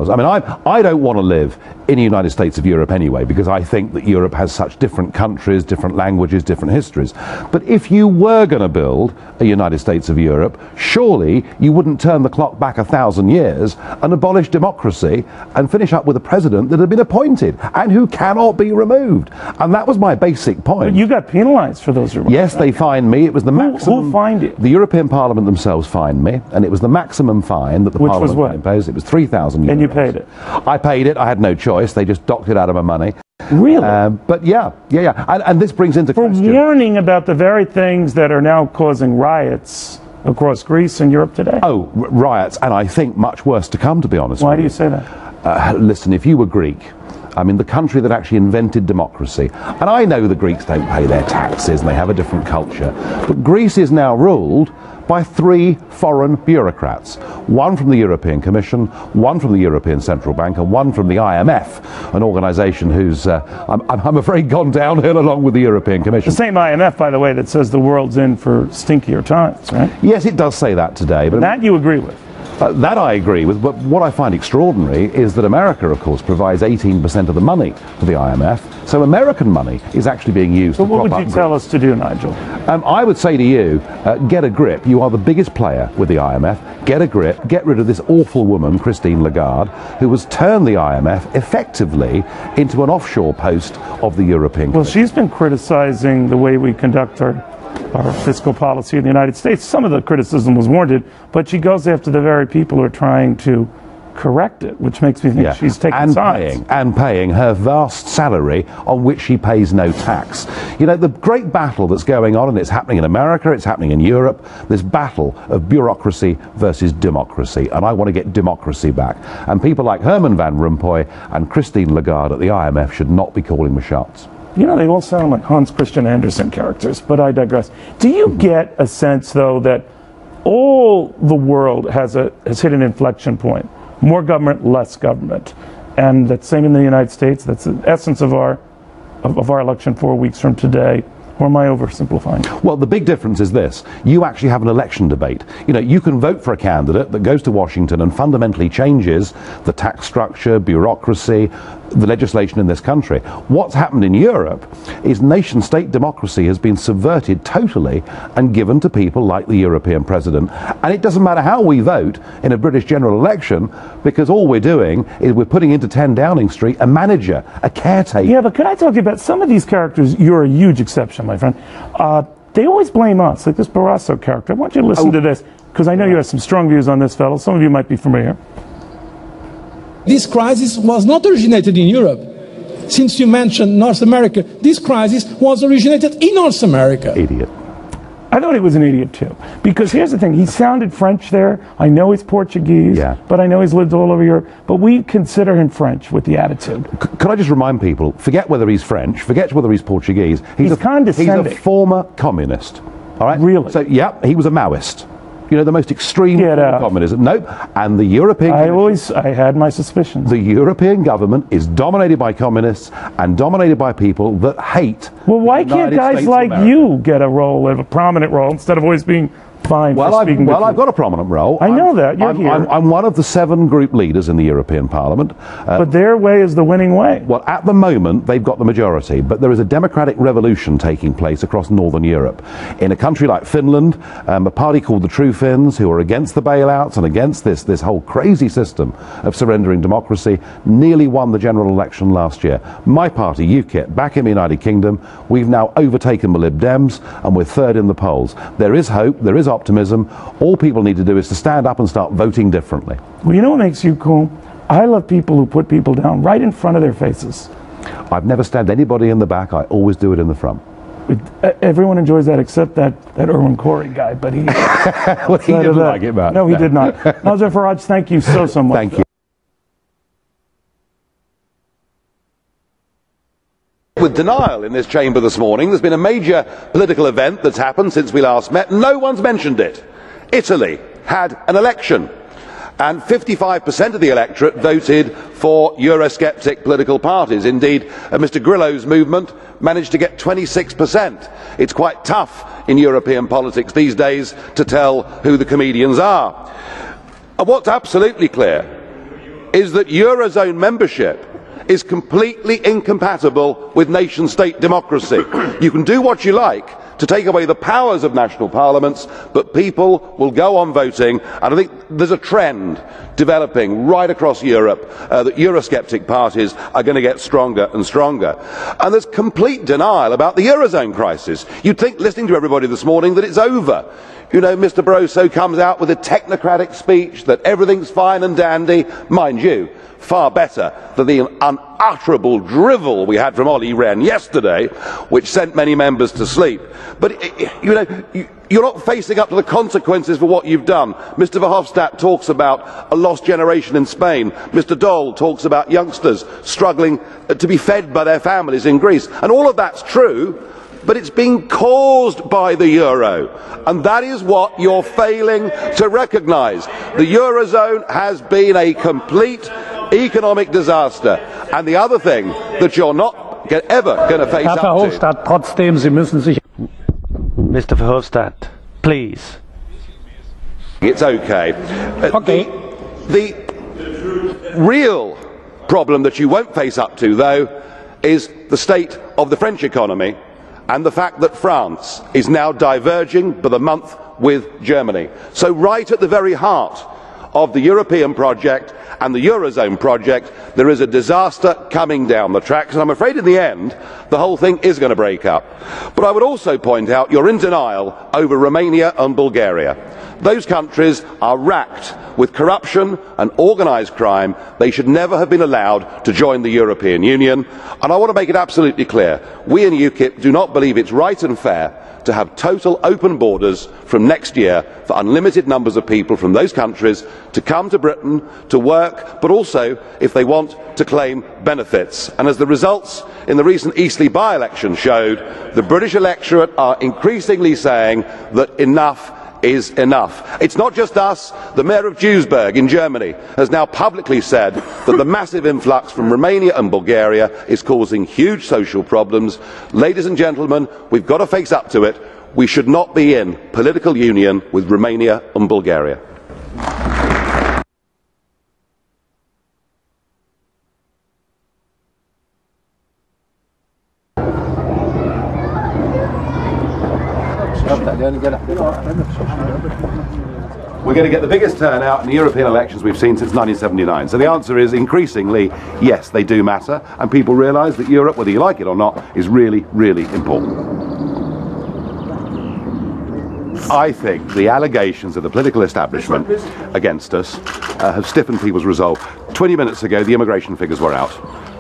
I mean, I don't want to live in the United States of Europe anyway, because I think that Europe has such different countries, different languages, different histories. But if you were going to build a United States of Europe, surely you wouldn't turn the clock back 1,000 years and abolish democracy and finish up with a president that had been appointed and who cannot be removed. And that was my basic point. But you got penalized for those remarks. Yes, they fined me. It was the maximum. Who fined you? The European Parliament themselves fined me, and it was the maximum fine that the Which Parliament was what? imposed. It was 3,000 euros. And you paid it? I paid it. I had no choice. They just docked it out of my money. Really? But yeah. And this brings into question... For warning about the very things that are now causing riots across Greece and Europe today? Oh, riots, and I think much worse to come, to be honest with you. Why do you say that? Listen, if you were Greek, I mean, the country that actually invented democracy, and I know the Greeks don't pay their taxes and they have a different culture, but Greece is now ruled by 3 foreign bureaucrats, one from the European Commission, one from the European Central Bank, and one from the IMF, an organisation who's, I'm afraid, gone downhill along with the European Commission. The same IMF, by the way, that says the world's in for stinkier times, right? Yes, it does say that today. But that you agree with? That I agree with, but what I find extraordinary is that America, of course, provides 18% of the money for the IMF, so American money is actually being used to prop up. What would you tell us to do, Nigel? I would say to you, get a grip. You are the biggest player with the IMF. Get a grip. Get rid of this awful woman, Christine Lagarde, who has turned the IMF effectively into an offshore post of the European Commission. Well, she's been criticizing the way we conduct our fiscal policy in the United States. Some of the criticism was warranted, but she goes after the very people who are trying to correct it, which makes me think she's taking sides. And paying her vast salary on which she pays no tax. You know, the great battle that's going on, and it's happening in America, it's happening in Europe, this battle of bureaucracy versus democracy, and I want to get democracy back. And people like Herman Van Rompuy and Christine Lagarde at the IMF should not be calling the shots. You know, they all sound like Hans Christian Andersen characters, but I digress. Do you get a sense, though, that all the world has hit an inflection point? More government, less government. And that's same in the United States. That's the essence of our election 4 weeks from today. Or am I oversimplifying? Well, the big difference is this. You actually have an election debate. You know, you can vote for a candidate that goes to Washington and fundamentally changes the tax structure, bureaucracy, the legislation in this country. What's happened in Europe is nation-state democracy has been subverted totally and given to people like the European president. And it doesn't matter how we vote in a British general election, because all we're doing is we're putting into 10 Downing Street a manager, a caretaker. Yeah, but could I talk to you about some of these characters? You're a huge exception, my friend. They always blame us, like this Barrasso character. I want you to listen to this, because I know you have some strong views on this fellow. Some of you might be familiar. This crisis was not originated in Europe. Since you mentioned North America, this crisis was originated in North America. Idiot. I thought he was an idiot too. Because here's the thing, he sounded French there. I know he's Portuguese, but I know he's lived all over Europe. But we consider him French with the attitude. Could I just remind people, forget whether he's French, forget whether he's Portuguese. He's condescending. He's a former communist. All right? Really? So, yeah, he was a Maoist. You know, the most extreme form of communism. Nope. And the European... I had my suspicions. The European government is dominated by communists and dominated by people that hate... Well, why can't guys like you get a role, a prominent role, instead of always being fined for speaking I've got a prominent role. I know that. You're here. I'm one of the 7 group leaders in the European Parliament. But their way is the winning way. Well, at the moment, they've got the majority, but there is a democratic revolution taking place across Northern Europe. In a country like Finland, a party called the True Finns, who are against the bailouts and against this whole crazy system of surrendering democracy, nearly won the general election last year. My party, UKIP, back in the United Kingdom, we've now overtaken the Lib Dems, and we're 3rd in the polls. There is hope, there is optimism. All people need to do is to stand up and start voting differently. Well, you know what makes you cool? I love people who put people down right in front of their faces. I've never stabbed anybody in the back. I always do it in the front. Everyone enjoys that except that Erwin Corey guy, but he... well, he didn't like it, Matt. No, he did not. Nigel Farage, thank you so much. Thank you. With denial in this chamber this morning. There's been a major political event that's happened since we last met. No one's mentioned it. Italy had an election, and 55% of the electorate voted for Eurosceptic political parties. Indeed, Mr Grillo's movement managed to get 26%. It's quite tough in European politics these days to tell who the comedians are. And what's absolutely clear is that Eurozone membership is completely incompatible with nation-state democracy. You can do what you like to take away the powers of national parliaments, but people will go on voting, and I think there's a trend developing right across Europe that Eurosceptic parties are going to get stronger and stronger. And there's complete denial about the Eurozone crisis. You'd think, listening to everybody this morning, that it's over. You know, Mr Barroso comes out with a technocratic speech that everything's fine and dandy, mind you, far better than the unutterable drivel we had from Olli Rehn yesterday, which sent many members to sleep. But, you know, you're not facing up to the consequences for what you've done. Mr Verhofstadt talks about a lost generation in Spain. Mr Daul talks about youngsters struggling to be fed by their families in Greece. And all of that's true, but it's being caused by the euro, and that is what you're failing to recognise. The Eurozone has been a complete economic disaster, and the other thing that you're not ever going to face up to... Verhofstadt, trotzdem, Sie müssen sich... Mr Verhofstadt, please. It's okay. The real problem that you won't face up to, though, is the state of the French economy, and the fact that France is now diverging by the month with Germany. So right at the very heart of the European project and the Eurozone project, there is a disaster coming down the tracks, and I'm afraid in the end the whole thing is going to break up. But I would also point out you're in denial over Romania and Bulgaria. Those countries are racked with corruption and organised crime. They should never have been allowed to join the European Union. And I want to make it absolutely clear, we in UKIP do not believe it's right and fair to have total open borders from next year for unlimited numbers of people from those countries to come to Britain to work, but also if they want to claim benefits. And as the results in the recent Eastleigh by-election showed, the British electorate are increasingly saying that enough is enough. It's not just us. The mayor of Duisburg in Germany has now publicly said that the massive influx from Romania and Bulgaria is causing huge social problems. Ladies and gentlemen, we've got to face up to it. We should not be in political union with Romania and Bulgaria. We're going to get the biggest turnout in the European elections we've seen since 1979. So the answer is increasingly, yes, they do matter, and people realise that Europe, whether you like it or not, is really, really important. I think the allegations of the political establishment against us have stiffened people's resolve. 20 minutes ago, the immigration figures were out.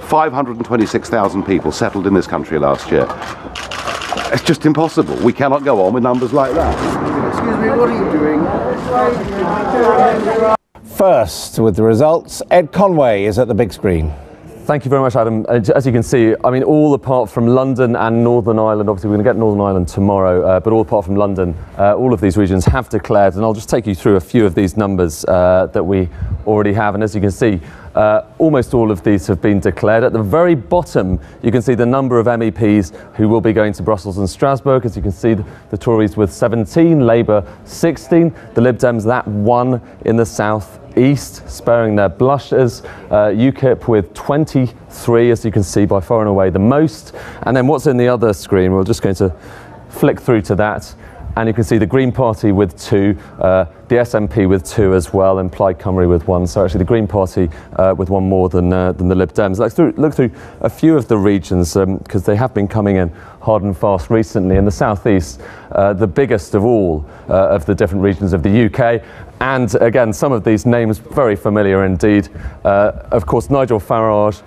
526,000 people settled in this country last year. It's just impossible. We cannot go on with numbers like that. Excuse me, what are you doing? First, with the results, Ed Conway is at the big screen. Thank you very much, Adam. As you can see, I mean, all apart from London and Northern Ireland, obviously we're going to get Northern Ireland tomorrow, but all apart from London, all of these regions have declared, and I'll just take you through a few of these numbers that we already have, and as you can see, almost all of these have been declared. At the very bottom, you can see the number of MEPs who will be going to Brussels and Strasbourg. As you can see, the Tories with 17, Labour 16, the Lib Dems that one in the south east, sparing their blushes. UKIP with 23, as you can see, by far and away the most. And then what's in the other screen, we're just going to flick through to that. And you can see the Green Party with 2, the SNP with 2 as well, and Plaid Cymru with 1. So actually the Green Party with 1 more than the Lib Dems. Let's look through a few of the regions, because they have been coming in hard and fast recently. In the southeast, the biggest of all of the different regions of the UK. And again, some of these names very familiar indeed. Of course, Nigel Farage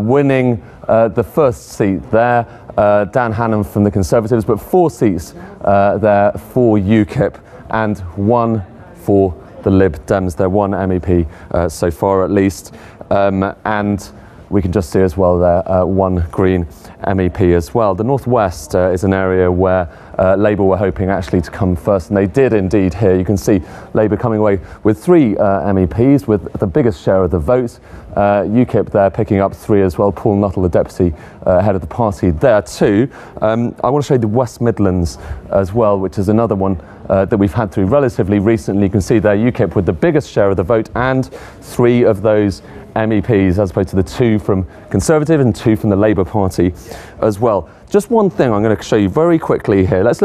winning the first seat there. Dan Hannan from the Conservatives, but 4 seats there for UKIP and 1 for the Lib Dems. They're 1 MEP so far at least. And we can just see as well there 1 Green MEP as well. The North West is an area where Labour were hoping actually to come first, and they did indeed here. You can see Labour coming away with 3 MEPs, with the biggest share of the vote. UKIP there picking up 3 as well. Paul Nuttall, the deputy head of the party, there too. I want to show you the West Midlands as well, which is another one that we've had through relatively recently. You can see there UKIP with the biggest share of the vote and 3 of those MEPs, as opposed to the 2 from Conservative and 2 from the Labour Party as well. Just one thing I'm going to show you very quickly here. Let's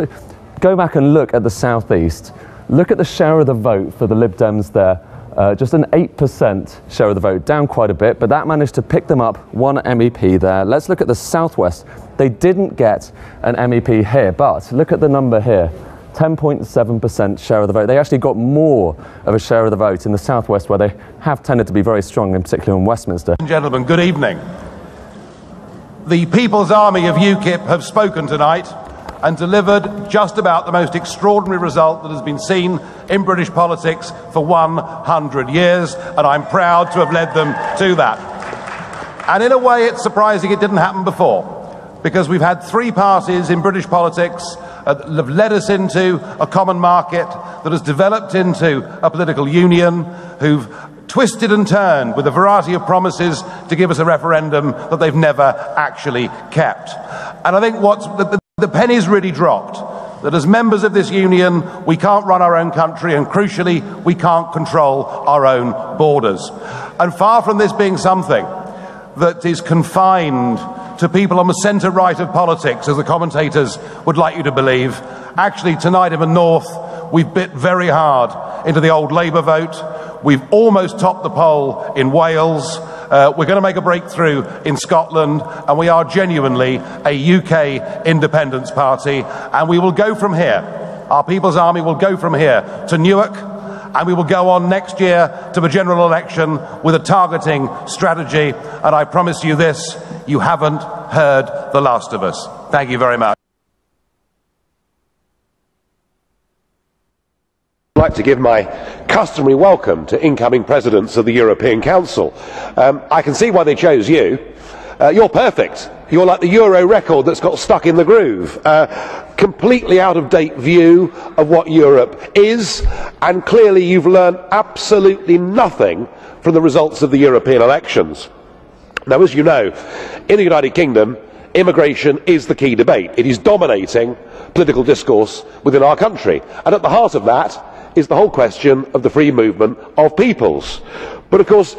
go back and look at the South East. Look at the share of the vote for the Lib Dems there. Just an 8% share of the vote, down quite a bit, but that managed to pick them up 1 MEP there. Let's look at the Southwest. They didn't get an MEP here, but look at the number here. 10.7% share of the vote. They actually got more of a share of the vote in the Southwest, where they have tended to be very strong, in particular in Westminster. Ladies and gentlemen, good evening. The People's Army of UKIP have spoken tonight and delivered just about the most extraordinary result that has been seen in British politics for 100 years, and I'm proud to have led them to that. And in a way, it's surprising it didn't happen before, because we've had 3 parties in British politics that have led us into a common market, that has developed into a political union, who've twisted and turned with a variety of promises to give us a referendum that they've never actually kept. And I think the penny's really dropped, that as members of this union, we can't run our own country, and crucially, we can't control our own borders. And far from this being something that is confined to people on the centre-right of politics, as the commentators would like you to believe, actually tonight in the North, we've bit very hard into the old Labour vote. We've almost topped the poll in Wales. We're going to make a breakthrough in Scotland, and we are genuinely a UK independence party, and we will go from here. Our People's Army will go from here to Newark, and we will go on next year to the general election with a targeting strategy, and I promise you this, you haven't heard the last of us. Thank you very much. I'd like to give my customary welcome to incoming presidents of the European Council. I can see why they chose you. You're perfect. You're like the Euro record that's got stuck in the groove. Completely out-of-date view of what Europe is, and clearly you've learned absolutely nothing from the results of the European elections. Now, as you know, in the United Kingdom, immigration is the key debate. It is dominating political discourse within our country, and at the heart of that is the whole question of the free movement of peoples. But of course,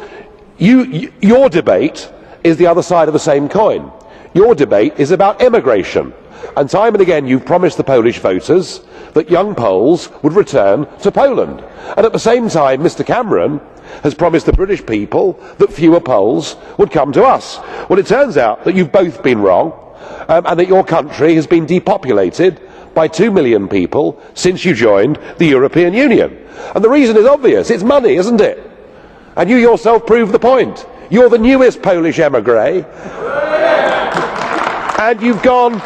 your debate is the other side of the same coin. Your debate is about immigration, and time and again you've promised the Polish voters that young Poles would return to Poland, and at the same time Mr Cameron has promised the British people that fewer Poles would come to us. Well, it turns out that you've both been wrong, and that your country has been depopulated by 2 million people since you joined the European Union. And the reason is obvious. It's money, isn't it? And you yourself prove the point. You're the newest Polish emigre, and you've gone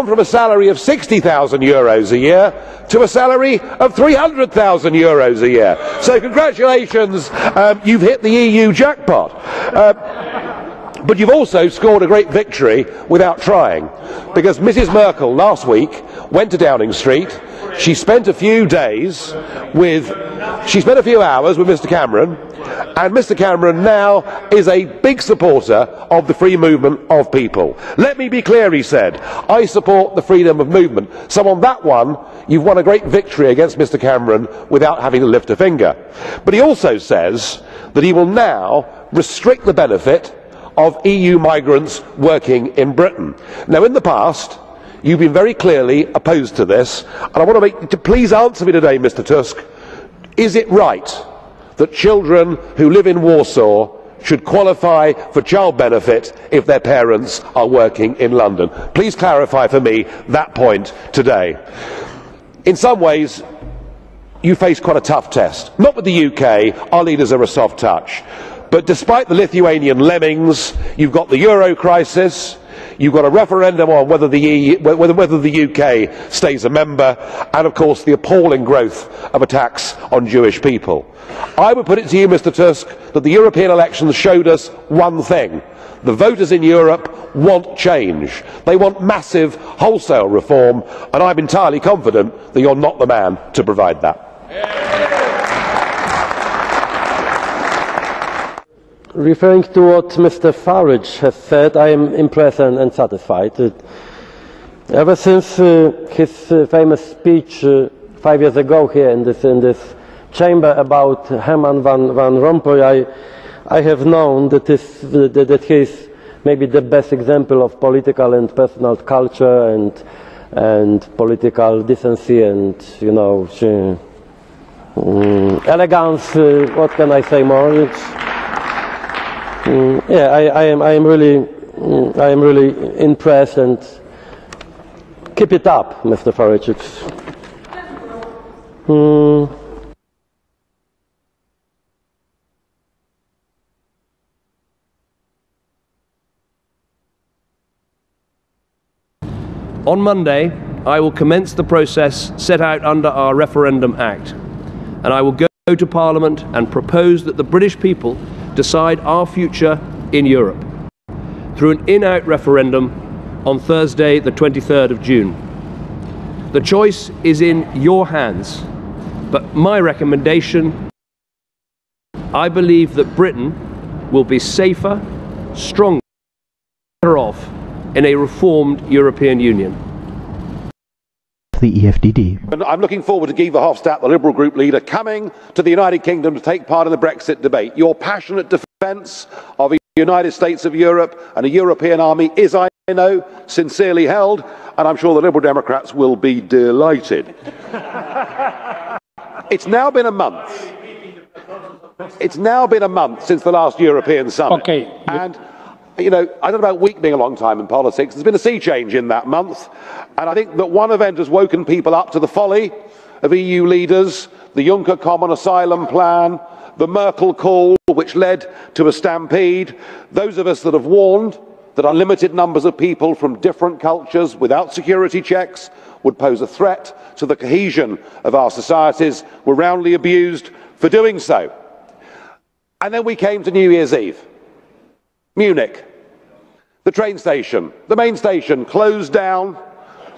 from a salary of 60,000 euros a year to a salary of 300,000 euros a year. So congratulations, you've hit the EU jackpot. But you've also scored a great victory without trying, because Mrs Merkel last week went to Downing Street. She spent a few hours with Mr Cameron, and Mr Cameron now is a big supporter of the free movement of people. Let me be clear, he said, I support the freedom of movement. So on that one, you've won a great victory against Mr Cameron without having to lift a finger. But he also says that he will now restrict the benefit of EU migrants working in Britain. Now, in the past, you've been very clearly opposed to this, and I want to please answer me today, Mr Tusk. Is it right that children who live in Warsaw should qualify for child benefit if their parents are working in London? Please clarify for me that point today. In some ways, you face quite a tough test. Not with the UK, our leaders are a soft touch. But despite the Lithuanian lemmings, you've got the euro crisis, you've got a referendum on whether the UK stays a member, and of course the appalling growth of attacks on Jewish people. I would put it to you, Mr Tusk, that the European elections showed us one thing, The voters in Europe want change. They want massive wholesale reform, and I'm entirely confident that you're not the man to provide that. Referring to what Mr. Farage has said, I am impressed and satisfied. Ever since his famous speech 5 years ago here in this chamber about Herman van Rompuy, I have known that he is maybe the best example of political and personal culture and political decency and, you know, elegance. What can I say more? Yeah, I am really impressed, and keep it up, Mr. Farage. On Monday, I will commence the process set out under our Referendum Act, and I will go to Parliament and propose that the British people decide our future in Europe through an in-out referendum on Thursday, the 23rd of June. The choice is in your hands, but my recommendation, I believe that Britain will be safer, stronger, better off in a reformed European Union. The EFDD. I'm looking forward to Guy Verhofstadt, the Liberal Group leader, coming to the United Kingdom to take part in the Brexit debate. Your passionate defence of a United States of Europe and a European army is, I know, sincerely held, and I'm sure the Liberal Democrats will be delighted. It's now been a month. It's now been a month since the last European summit. Okay. And you know, I don't know about a week being a long time in politics. There's been a sea change in that month, and I think that one event has woken people up to the folly of EU leaders, the Juncker Common Asylum Plan, the Merkel call, which led to a stampede. Those of us that have warned that unlimited numbers of people from different cultures without security checks would pose a threat to the cohesion of our societies were roundly abused for doing so. And then we came to New Year's Eve. Munich. The train station, the main station, closed down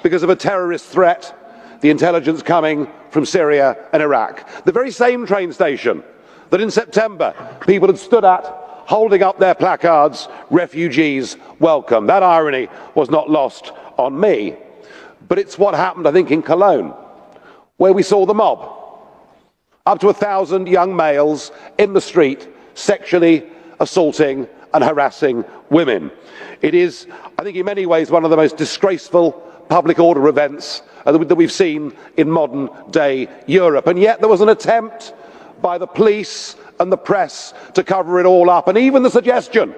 because of a terrorist threat, the intelligence coming from Syria and Iraq. The very same train station that in September people had stood at, holding up their placards, "Refugees welcome." That irony was not lost on me. But it's what happened, I think, in Cologne, where we saw the mob. Up to 1,000 young males in the street, sexually assaulting and harassing women. It is, I think, in many ways one of the most disgraceful public order events that we've seen in modern day Europe. And yet there was an attempt by the police and the press to cover it all up, and even the suggestion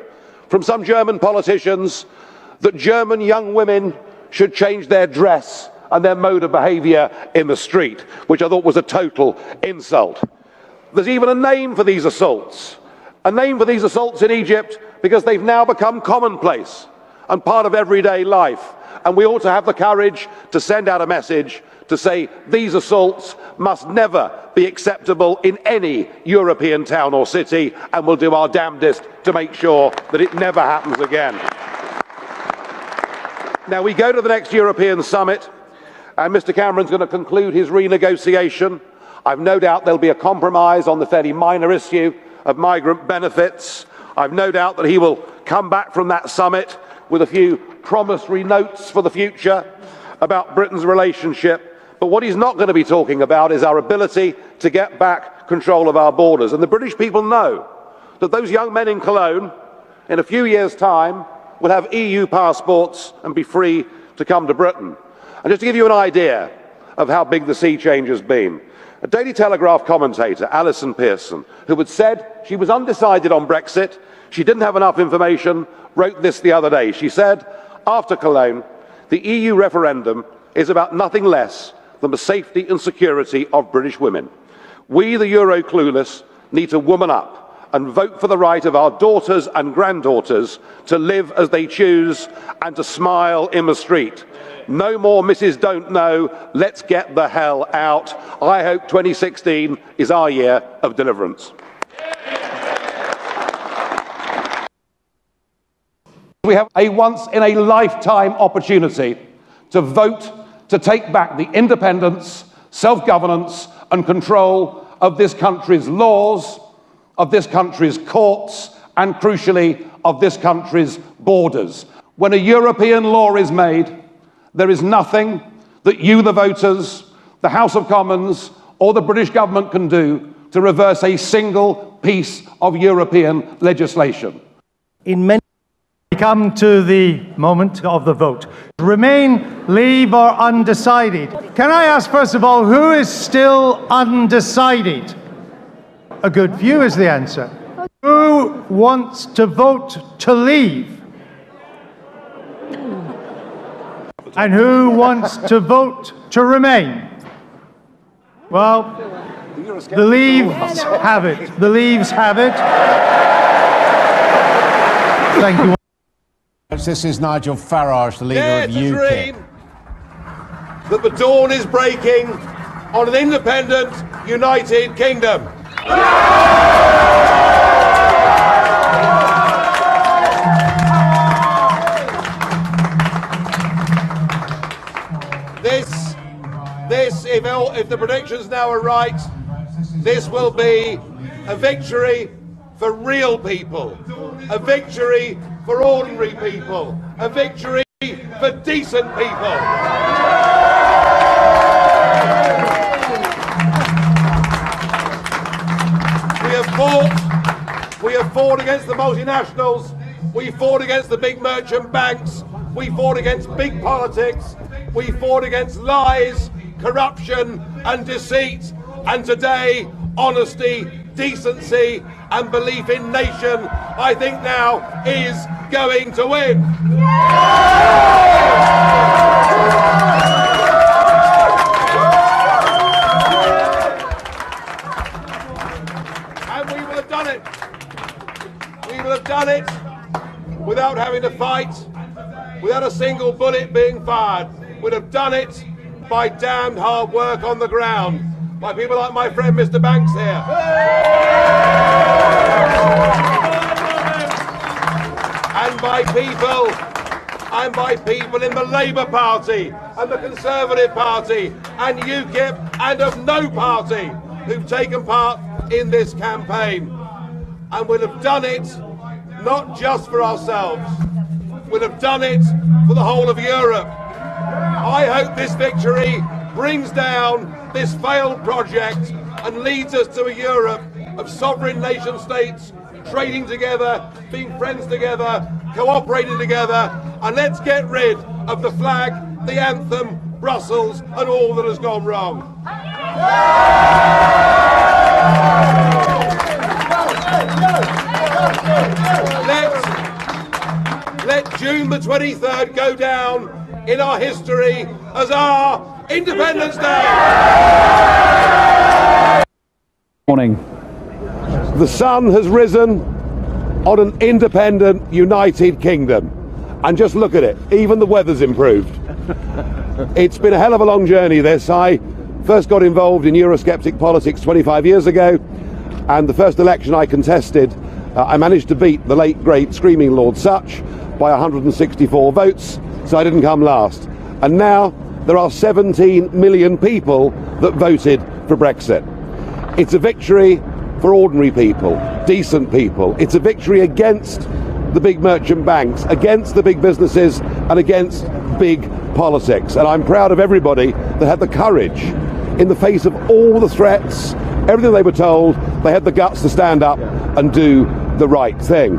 from some German politicians that German young women should change their dress and their mode of behaviour in the street, which I thought was a total insult. There's even a name for these assaults. A name for these assaults in Egypt, because they've now become commonplace and part of everyday life. And we ought to have the courage to send out a message to say these assaults must never be acceptable in any European town or city, and we'll do our damnedest to make sure that it never happens again. Now we go to the next European summit, and Mr. Cameron's going to conclude his renegotiation. I've no doubt there'll be a compromise on the fairly minor issue of migrant benefits. I've no doubt that he will come back from that summit with a few promissory notes for the future about Britain's relationship. But what he's not going to be talking about is our ability to get back control of our borders. And the British people know that those young men in Cologne, in a few years' time, will have EU passports and be free to come to Britain. And just to give you an idea of how big the sea change has been, a Daily Telegraph commentator, Alison Pearson, who had said she was undecided on Brexit, she didn't have enough information, wrote this the other day. She said, after Cologne, the EU referendum is about nothing less than the safety and security of British women. We, the Euro clueless, need to woman up and vote for the right of our daughters and granddaughters to live as they choose and to smile in the street. No more Mrs. Don't Know, let's get the hell out. I hope 2016 is our year of deliverance. We have a once-in-a-lifetime opportunity to vote to take back the independence, self-governance and control of this country's laws, of this country's courts, and crucially, of this country's borders. When a European law is made, there is nothing that you, the voters, the House of Commons, or the British government can do to reverse a single piece of European legislation. In many we come to the moment of the vote. Remain, leave, or undecided. Can I ask, first of all, who is still undecided? A good few is the answer. Who wants to vote to leave? And who wants to vote to remain? Well, the leaves have it. The leaves have it. Thank you. This is Nigel Farage, the leader of UKIP. That the dawn is breaking on an independent, united kingdom. If the predictions now are right, this will be a victory for real people, a victory for ordinary people, a victory for decent people. We have fought against the multinationals, we fought against the big merchant banks, we fought against big politics, we fought against lies, corruption and deceit, and today honesty, decency and belief in nation, I think now is going to win. And we will have done it. We will have done it without having to fight, without a single bullet being fired. We'd have done it by damned hard work on the ground, by people like my friend Mr. Banks here. And by people in the Labour Party and the Conservative Party and UKIP and of no party who've taken part in this campaign. And we'll have done it not just for ourselves, we'll have done it for the whole of Europe. I hope this victory brings down this failed project and leads us to a Europe of sovereign nation states, trading together, being friends together, cooperating together, and let's get rid of the flag, the anthem, Brussels, and all that has gone wrong. Let June the 23rd go down in our history as our Independence Day. Morning. The sun has risen on an independent, united kingdom. And just look at it, even the weather's improved. It's been a hell of a long journey, this. I first got involved in Eurosceptic politics 25 years ago, and the first election I contested, I managed to beat the late, great, screaming Lord Such by 164 votes, so I didn't come last. And now there are 17 million people that voted for Brexit. It's a victory for ordinary people, decent people. It's a victory against the big merchant banks, against the big businesses and against big politics. And I'm proud of everybody that had the courage, in the face of all the threats, everything they were told, they had the guts to stand up and do the right thing.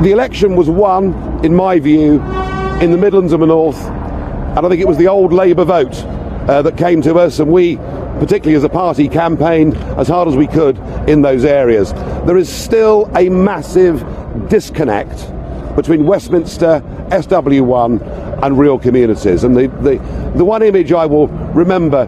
The election was won, in my view, in the Midlands and the North, and I think it was the old Labour vote that came to us, and we, particularly as a party, campaigned as hard as we could in those areas. There is still a massive disconnect between Westminster, SW1 and real communities, and the one image I will remember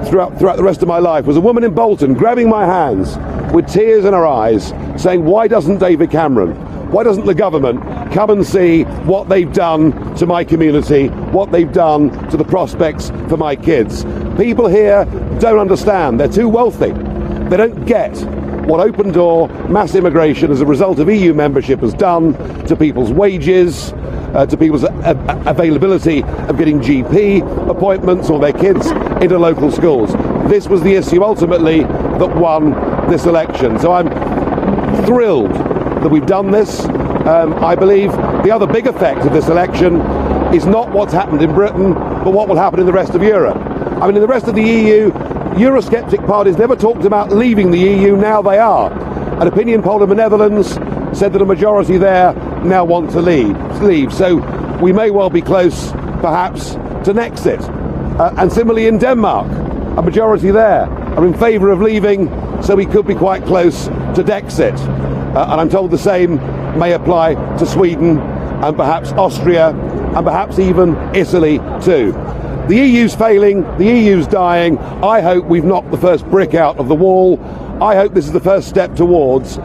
throughout the rest of my life was a woman in Bolton grabbing my hands with tears in her eyes saying, why doesn't David Cameron, why doesn't the government come and see what they've done to my community, what they've done to the prospects for my kids? People here don't understand. They're too wealthy. They don't get what open door mass immigration as a result of EU membership has done to people's wages, to people's availability of getting GP appointments or their kids into local schools. This was the issue ultimately that won this election. So I'm thrilled that we've done this. I believe the other big effect of this election is not what's happened in Britain, but what will happen in the rest of Europe. I mean, in the rest of the EU, Eurosceptic parties never talked about leaving the EU, now they are. An opinion poll in the Netherlands said that a majority there now want to leave. So we may well be close, perhaps, to Nexit. And similarly in Denmark, a majority there are in favour of leaving, so we could be quite close to Dexit. And I'm told the same may apply to Sweden and perhaps Austria and perhaps even Italy too. The EU's failing, the EU's dying. I hope we've knocked the first brick out of the wall. I hope this is the first step towards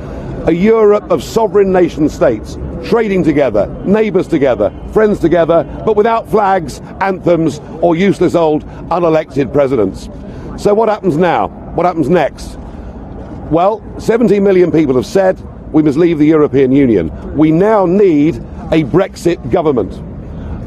a Europe of sovereign nation states, trading together, neighbours together, friends together, but without flags, anthems or useless old unelected presidents. So what happens now? What happens next? Well, 17 million people have said we must leave the European Union. We now need a Brexit government.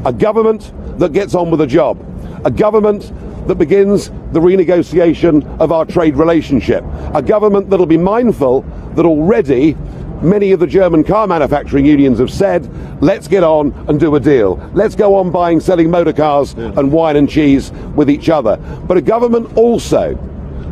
A government that gets on with the job. A government that begins the renegotiation of our trade relationship. A government that'll be mindful that already many of the German car manufacturing unions have said, let's get on and do a deal. Let's go on selling motor cars and wine and cheese with each other. But a government also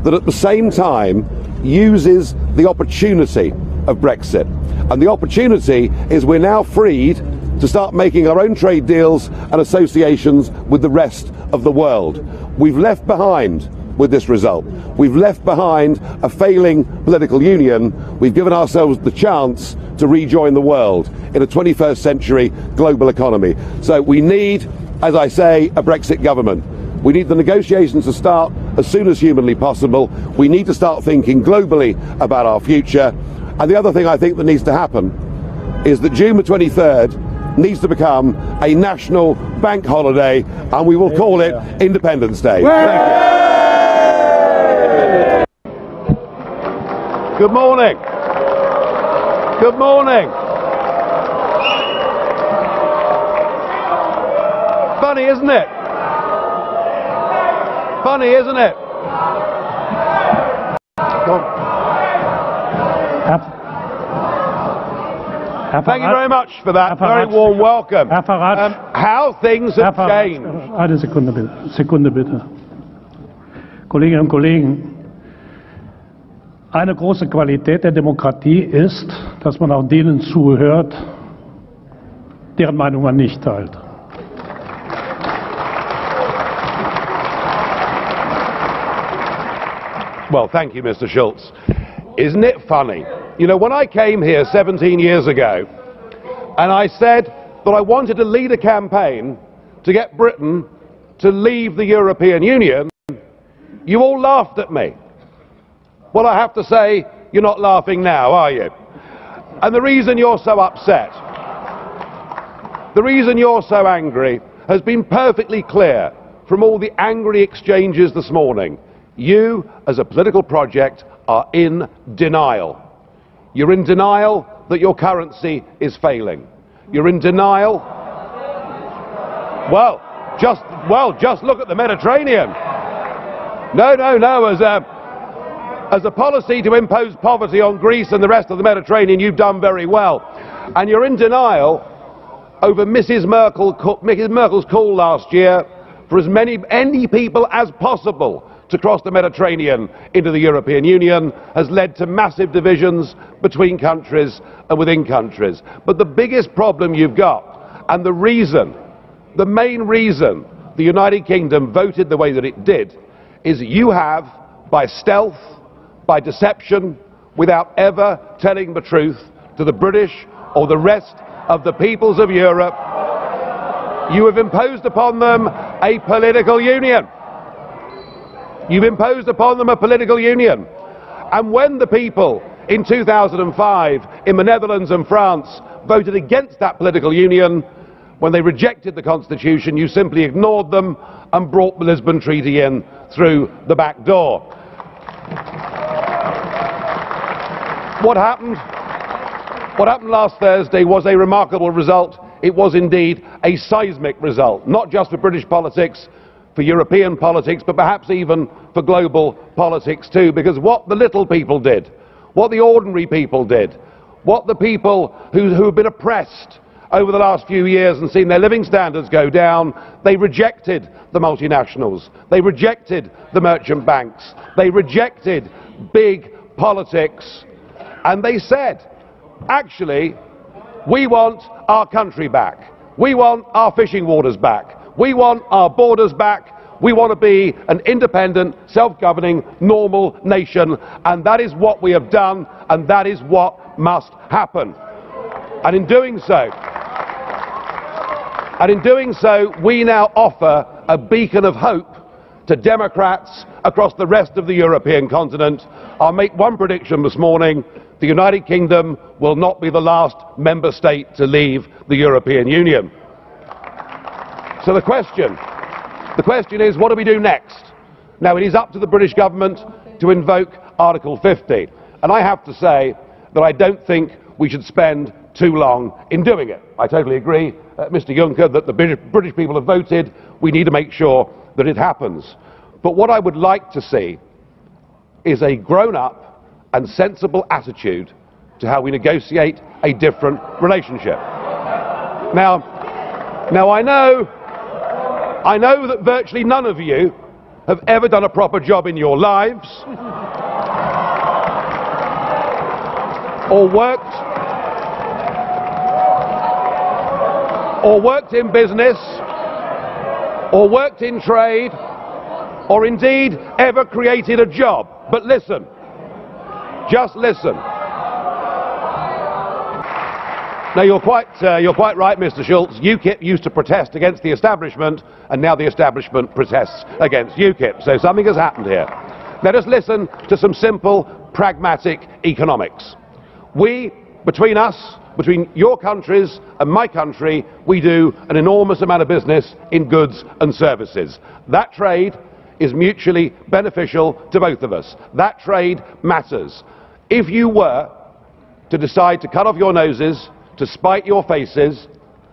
that at the same time uses the opportunity of Brexit. And the opportunity is we're now freed to start making our own trade deals and associations with the rest of the world. We've left behind, with this result, we've left behind a failing political union. We've given ourselves the chance to rejoin the world in a 21st century global economy. So we need, as I say, a Brexit government. We need the negotiations to start as soon as humanly possible. We need to start thinking globally about our future. And the other thing I think that needs to happen is that June the 23rd needs to become a national bank holiday, and we will call it Independence Day. Thank you. Good morning. Good morning. Funny, isn't it? Funny, isn't it? Thank you very much for that very warm welcome. How things have changed. Eine Sekunde bitte. Kolleginnen und Kollegen, eine große Qualität der Demokratie ist, dass man auch denen zuhört, deren Meinung man nicht teilt. Well, thank you, Mr. Schulz. Isn't it funny? You know, when I came here 17 years ago, and I said that I wanted to lead a campaign to get Britain to leave the European Union, you all laughed at me. Well, I have to say, you're not laughing now, are you? And the reason you're so upset, the reason you're so angry, has been perfectly clear from all the angry exchanges this morning. You, as a political project, are in denial. You're in denial that your currency is failing. You're in denial. Well, just look at the Mediterranean. No. As a policy to impose poverty on Greece and the rest of the Mediterranean, you've done very well. And you're in denial over Mrs. Merkel's call last year for as many people as possible to cross the Mediterranean into the European Union has led to massive divisions between countries and within countries. But the biggest problem you've got, and the main reason the United Kingdom voted the way that it did, is you have, by stealth, by deception, without ever telling the truth to the British or the rest of the peoples of Europe, you have imposed upon them a political union. You've imposed upon them a political union. And when the people in 2005 in the Netherlands and France voted against that political union, when they rejected the Constitution, you simply ignored them and brought the Lisbon Treaty in through the back door. What happened last Thursday was a remarkable result. It was indeed a seismic result, not just for British politics, for European politics, but perhaps even for global politics too, because what the little people did, what the ordinary people did, what the people who have been oppressed over the last few years and seen their living standards go down, they rejected the multinationals, they rejected the merchant banks, they rejected big politics, and they said, actually, we want our country back, we want our fishing waters back, we want our borders back, we want to be an independent, self-governing, normal nation, and that is what we have done, and that is what must happen. And in doing so, we now offer a beacon of hope to Democrats across the rest of the European continent. I'll make one prediction this morning: the United Kingdom will not be the last member state to leave the European Union. So the question is, what do we do next? Now, it is up to the British government to invoke Article 50, and I have to say that I don't think we should spend too long in doing it. I totally agree, Mr. Juncker, that the British people have voted. We need to make sure that it happens. But what I would like to see is a grown-up and sensible attitude to how we negotiate a different relationship. Now I know that virtually none of you have ever done a proper job in your lives, or worked in business, or worked in trade, or indeed ever created a job. But listen, just listen. Now, you're quite right, Mr. Schulz. UKIP used to protest against the establishment, and now the establishment protests against UKIP. So something has happened here. Let us listen to some simple, pragmatic economics. Between your countries and my country, we do an enormous amount of business in goods and services. That trade is mutually beneficial to both of us. That trade matters. If you were to decide to cut off your noses, to spite your faces,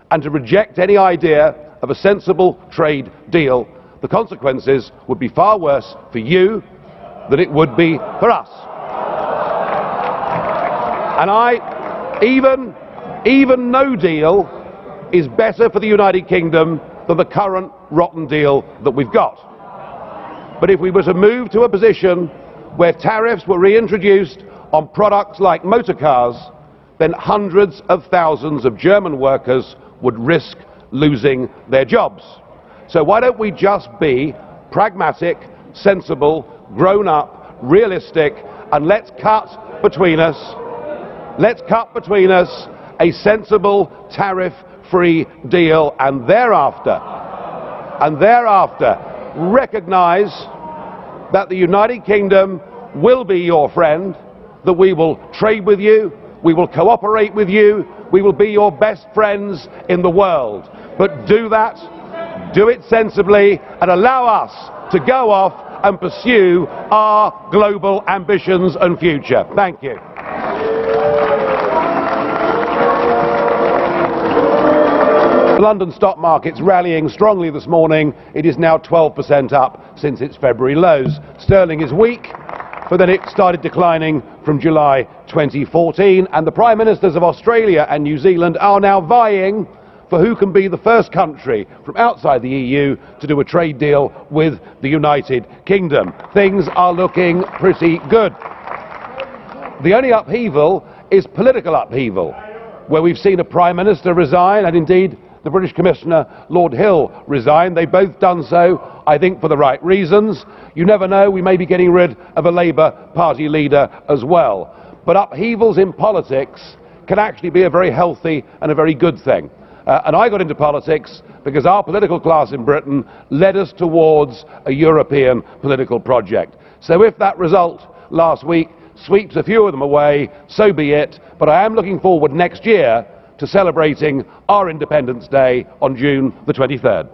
and to reject any idea of a sensible trade deal, the consequences would be far worse for you than it would be for us. And even no deal is better for the United Kingdom than the current rotten deal that we've got. But if we were to move to a position where tariffs were reintroduced on products like motor cars, then hundreds of thousands of German workers would risk losing their jobs. So why don't we just be pragmatic, sensible, grown-up, realistic, and let's cut between us a sensible tariff-free deal, and thereafter recognise that the United Kingdom will be your friend, that we will trade with you, we will cooperate with you, we will be your best friends in the world. But do it sensibly, and allow us to go off and pursue our global ambitions and future. Thank you. The London stock market's rallying strongly this morning. It is now 12% up since its February lows. Sterling is weak, but then it started declining from July 2014, and the Prime Ministers of Australia and New Zealand are now vying for who can be the first country from outside the EU to do a trade deal with the United Kingdom. Things are looking pretty good. The only upheaval is political upheaval, where we've seen a Prime Minister resign, and indeed the British Commissioner, Lord Hill, resign. They've both done so, I think, for the right reasons. You never know, we may be getting rid of a Labour Party leader as well. But upheavals in politics can actually be a very healthy and a very good thing. And I got into politics because our political class in Britain led us towards a European political project. So if that result last week sweeps a few of them away, so be it. But I am looking forward next year to celebrating our Independence Day on June the 23rd.